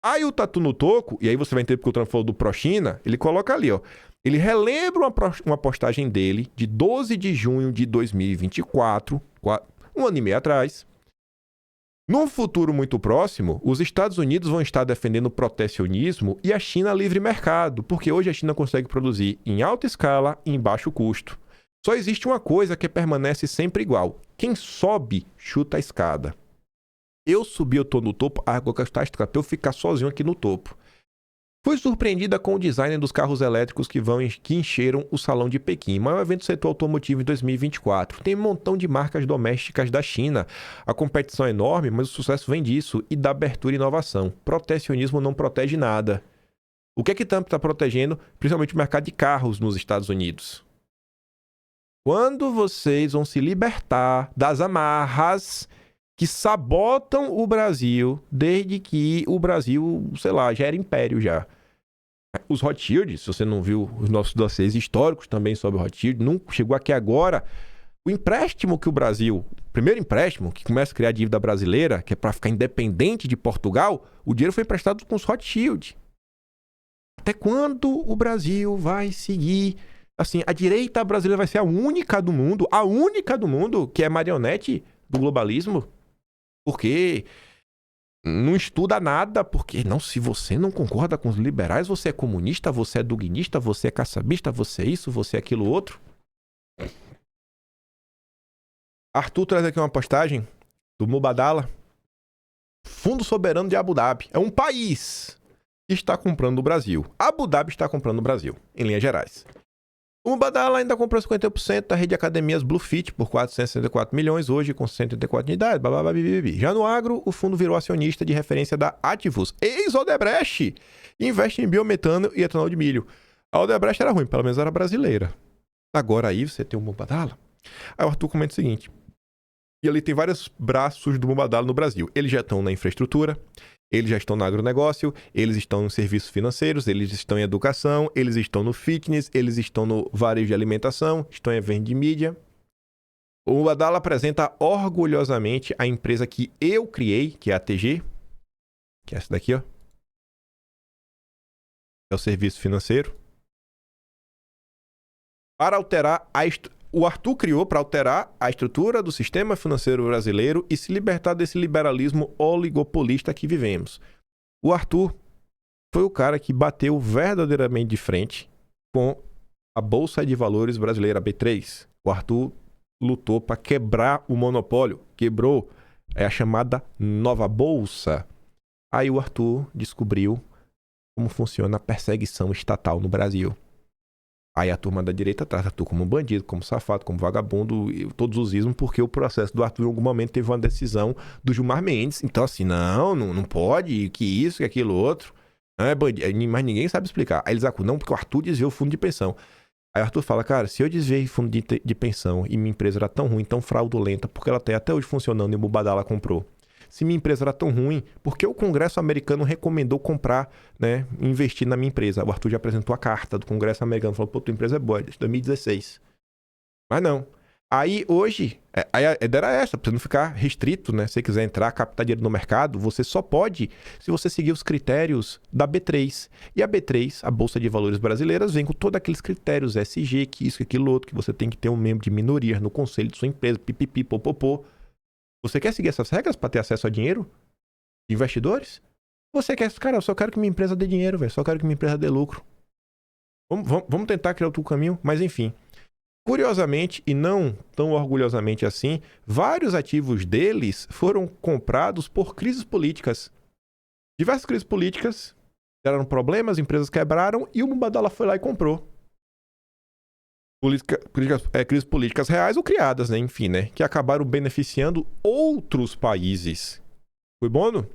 Aí o Tatu no Toco, e aí você vai entender porque o Trump falou do pró-China, ele coloca ali, ó. Ele relembra uma postagem dele de 12 de junho de 2024, um ano e meio atrás. Num futuro muito próximo, os Estados Unidos vão estar defendendo o protecionismo e a China livre mercado, porque hoje a China consegue produzir em alta escala e em baixo custo. Só existe uma coisa que permanece sempre igual. Quem sobe, chuta a escada. Eu subi, eu tô no topo, a água está para eu ficar sozinho aqui no topo. Fui surpreendida com o design dos carros elétricos que encheram o Salão de Pequim, maior evento do setor automotivo em 2024. Tem um montão de marcas domésticas da China. A competição é enorme, mas o sucesso vem disso e da abertura e inovação. Protecionismo não protege nada. O que é que Trump está protegendo? Principalmente o mercado de carros nos Estados Unidos. Quando vocês vão se libertar das amarras que sabotam o Brasil desde que o Brasil, sei lá, já era império já. Os Rothschild, se você não viu os nossos dossiês históricos também sobre o Rothschild, não chegou aqui agora. O empréstimo que o Brasil, o primeiro empréstimo que começa a criar a dívida brasileira, que é para ficar independente de Portugal, o dinheiro foi emprestado com os Rothschild. Até quando o Brasil vai seguir... Assim, a direita brasileira vai ser a única do mundo que é marionete do globalismo? Porque não estuda nada, porque não, se você não concorda com os liberais, você é comunista, você é duguinista, você é caçambista, você é isso, você é aquilo outro. Arthur traz aqui uma postagem do Mubadala. Fundo Soberano de Abu Dhabi. É um país que está comprando o Brasil. Abu Dhabi está comprando o Brasil, em linhas gerais. O Mubadala ainda comprou 50% da rede de academias Bluefit por 464 milhões, hoje com 184 unidades. Já no agro, o fundo virou acionista de referência da Ativus, ex-Odebrecht, e investe em biometano e etanol de milho. A Odebrecht era ruim, pelo menos era brasileira. Agora aí você tem o Mubadala. Aí o Arthur comenta o seguinte, e ali tem vários braços do Mubadala no Brasil. Eles já estão na infraestrutura, eles já estão no agronegócio, eles estão em serviços financeiros, eles estão em educação, eles estão no fitness, eles estão no varejo de alimentação, estão em evento de mídia. O Mubadala apresenta orgulhosamente a empresa que eu criei, que é a ATG, que é essa daqui, ó. É o serviço financeiro. Para alterar o Arthur criou para alterar a estrutura do sistema financeiro brasileiro e se libertar desse liberalismo oligopolista que vivemos. O Arthur foi o cara que bateu verdadeiramente de frente com a Bolsa de Valores brasileira, B3. O Arthur lutou para quebrar o monopólio, quebrou a chamada nova Bolsa. Aí o Arthur descobriu como funciona a perseguição estatal no Brasil. Aí a turma da direita trata Arthur como bandido, como safado, como vagabundo, e todos os ismos, porque o processo do Arthur em algum momento teve uma decisão do Gilmar Mendes. Então assim, não pode, que isso, que aquilo outro. Não é bandido, mas ninguém sabe explicar. Aí eles acusam, não, porque o Arthur desviou o fundo de pensão. Aí o Arthur fala, cara, se eu desviei fundo de pensão e minha empresa era tão ruim, tão fraudulenta, porque ela tem até hoje funcionando e o Mubadala comprou. Se minha empresa era tão ruim, por que o Congresso americano recomendou comprar, né, investir na minha empresa? O Arthur já apresentou a carta do Congresso americano, falou, pô, tua empresa é boa, desde 2016. Mas não. Aí hoje, a ideia era essa, pra você não ficar restrito, né? Se você quiser entrar, captar dinheiro no mercado, você só pode se você seguir os critérios da B3. E a B3, a Bolsa de Valores Brasileiras, vem com todos aqueles critérios SG, que isso, que aquilo outro, que você tem que ter um membro de minoria no conselho de sua empresa, pipipi, popopô. Você quer seguir essas regras para ter acesso a dinheiro de investidores? Você quer, cara, eu só quero que minha empresa dê dinheiro, velho. Só quero que minha empresa dê lucro. Vamos tentar criar outro caminho, mas enfim. Curiosamente, e não tão orgulhosamente assim, vários ativos deles foram comprados por crises políticas. Diversas crises políticas deram problemas, empresas quebraram e o Mubadala foi lá e comprou. Crises políticas reais ou criadas, né? Enfim, né? Que acabaram beneficiando outros países. Foi bom?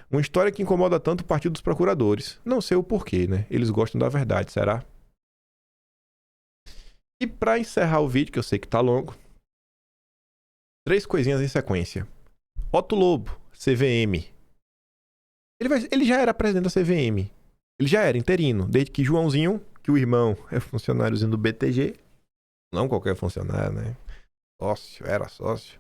Uma história que incomoda tanto o Partido dos Procuradores. Não sei o porquê, né? Eles gostam da verdade, será? E para encerrar o vídeo, que eu sei que tá longo, 3 coisinhas em sequência. Otto Lobo, CVM. Ele já era presidente da CVM. Ele já era interino, desde que Joãozinho, que o irmão é funcionáriozinho do BTG, não qualquer funcionário, né? Era sócio.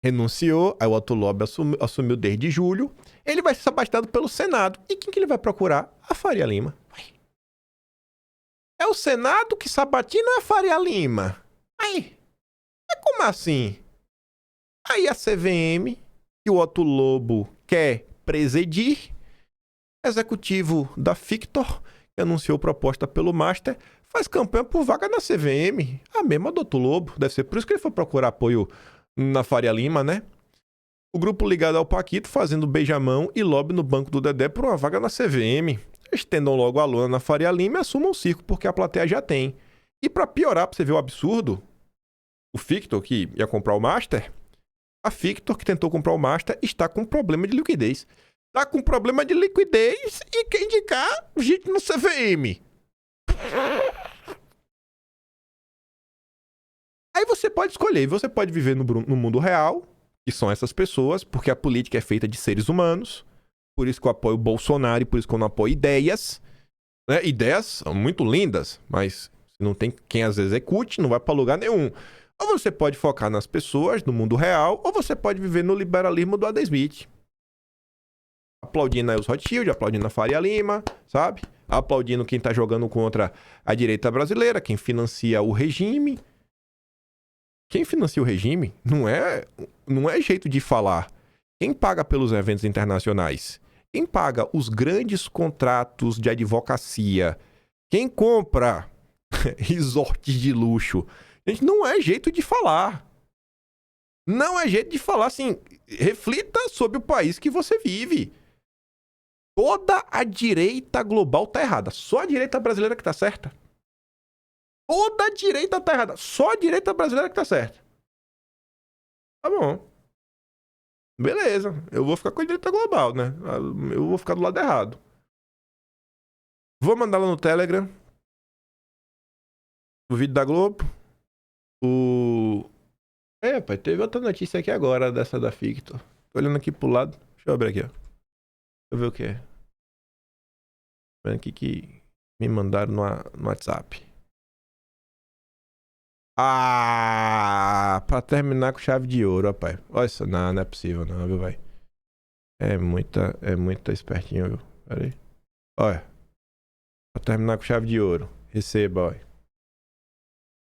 Renunciou, aí o Otto Lobo assumiu desde julho. Ele vai ser abastado pelo Senado. E quem que ele vai procurar? A Faria Lima. É o Senado que sabatina ou é Faria Lima? Aí, como assim? Aí a CVM, que o Otto Lobo quer presidir, executivo da Fictor, que anunciou proposta pelo Master, faz campanha por vaga na CVM. A mesma do Otto Lobo. Deve ser por isso que ele foi procurar apoio na Faria Lima, né? O grupo ligado ao Paquito fazendo beijamão e lobby no banco do Dedé por uma vaga na CVM. Estendam logo a lona na Faria Lima e assumam o circo, porque a plateia já tem. E pra piorar, pra você ver o absurdo, o Fictor, que ia comprar o Master, a Fictor, que tentou comprar o Master, está com problema de liquidez. tá com problema de liquidez e quer indicar gente no CVM. Aí você pode escolher, você pode viver no mundo real, que são essas pessoas, porque a política é feita de seres humanos, por isso que eu apoio o Bolsonaro e por isso que eu não apoio ideias, né? Ideias são muito lindas, mas se não tem quem as execute, não vai para lugar nenhum. Ou você pode focar nas pessoas, no mundo real, ou você pode viver no liberalismo do Adam Smith. Aplaudindo aí os Rothschild, aplaudindo a Faria Lima, sabe? Aplaudindo quem tá jogando contra a direita brasileira, quem financia o regime. Quem financia o regime não é jeito de falar. Quem paga pelos eventos internacionais? Quem paga os grandes contratos de advocacia? Quem compra resorts de luxo? Gente, não é jeito de falar. Não é jeito de falar assim. Reflita sobre o país que você vive. Toda a direita global tá errada. Só a direita brasileira que tá certa. Toda a direita tá errada. Só a direita brasileira que tá certa. Tá bom. Beleza. Eu vou ficar com a direita global, né? Eu vou ficar do lado errado. Vou mandar lá no Telegram o vídeo da Globo. Pai, teve outra notícia aqui agora dessa da Fictor. Tô olhando aqui pro lado. Deixa eu abrir aqui, ó. Deixa eu ver o que é. Vendo aqui que me mandaram no WhatsApp. Pra terminar com chave de ouro, rapaz. Olha isso, não é possível não, viu, vai. É muita espertinho, viu. Pera aí. Olha. Pra terminar com chave de ouro. Receba, olha.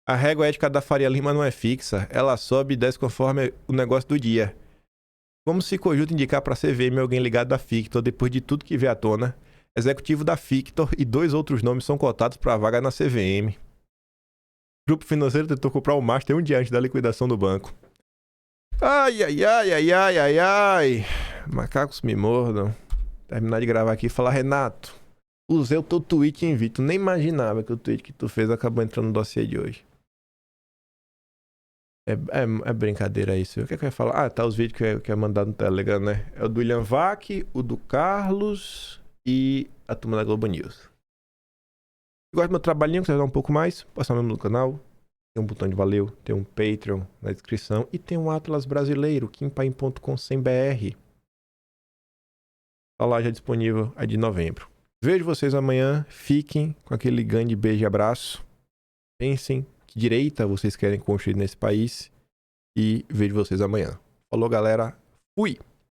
A régua ética da Faria Lima não é fixa. Ela sobe e desce conforme o negócio do dia. Como se Cojuto indicar pra CVM alguém ligado à Fictor depois de tudo que vê à tona? Executivo da Fictor e 2 outros nomes são cotados pra vaga na CVM. O grupo financeiro tentou comprar o Master um dia antes da liquidação do banco. Ai. Macacos me mordam. Terminar de gravar aqui e falar, Renato, usei o teu tweet em vídeo. Tu nem imaginava que o tweet que tu fez acabou entrando no dossiê de hoje. É brincadeira isso. O que é que eu ia falar? Tá os vídeos que é mandado no Telegram, né? É o do William Vac, o do Carlos e a turma da Globo News. Se gosta do meu trabalhinho, quiser dar um pouco mais, passa mesmo no canal. Tem um botão de valeu, tem um Patreon na descrição e tem um Atlas brasileiro, kimpaim.com.br. Tá lá já disponível, é de novembro. Vejo vocês amanhã, fiquem com aquele grande beijo e abraço. Pensem que direita vocês querem construir nesse país e vejo vocês amanhã. Falou, galera. Fui!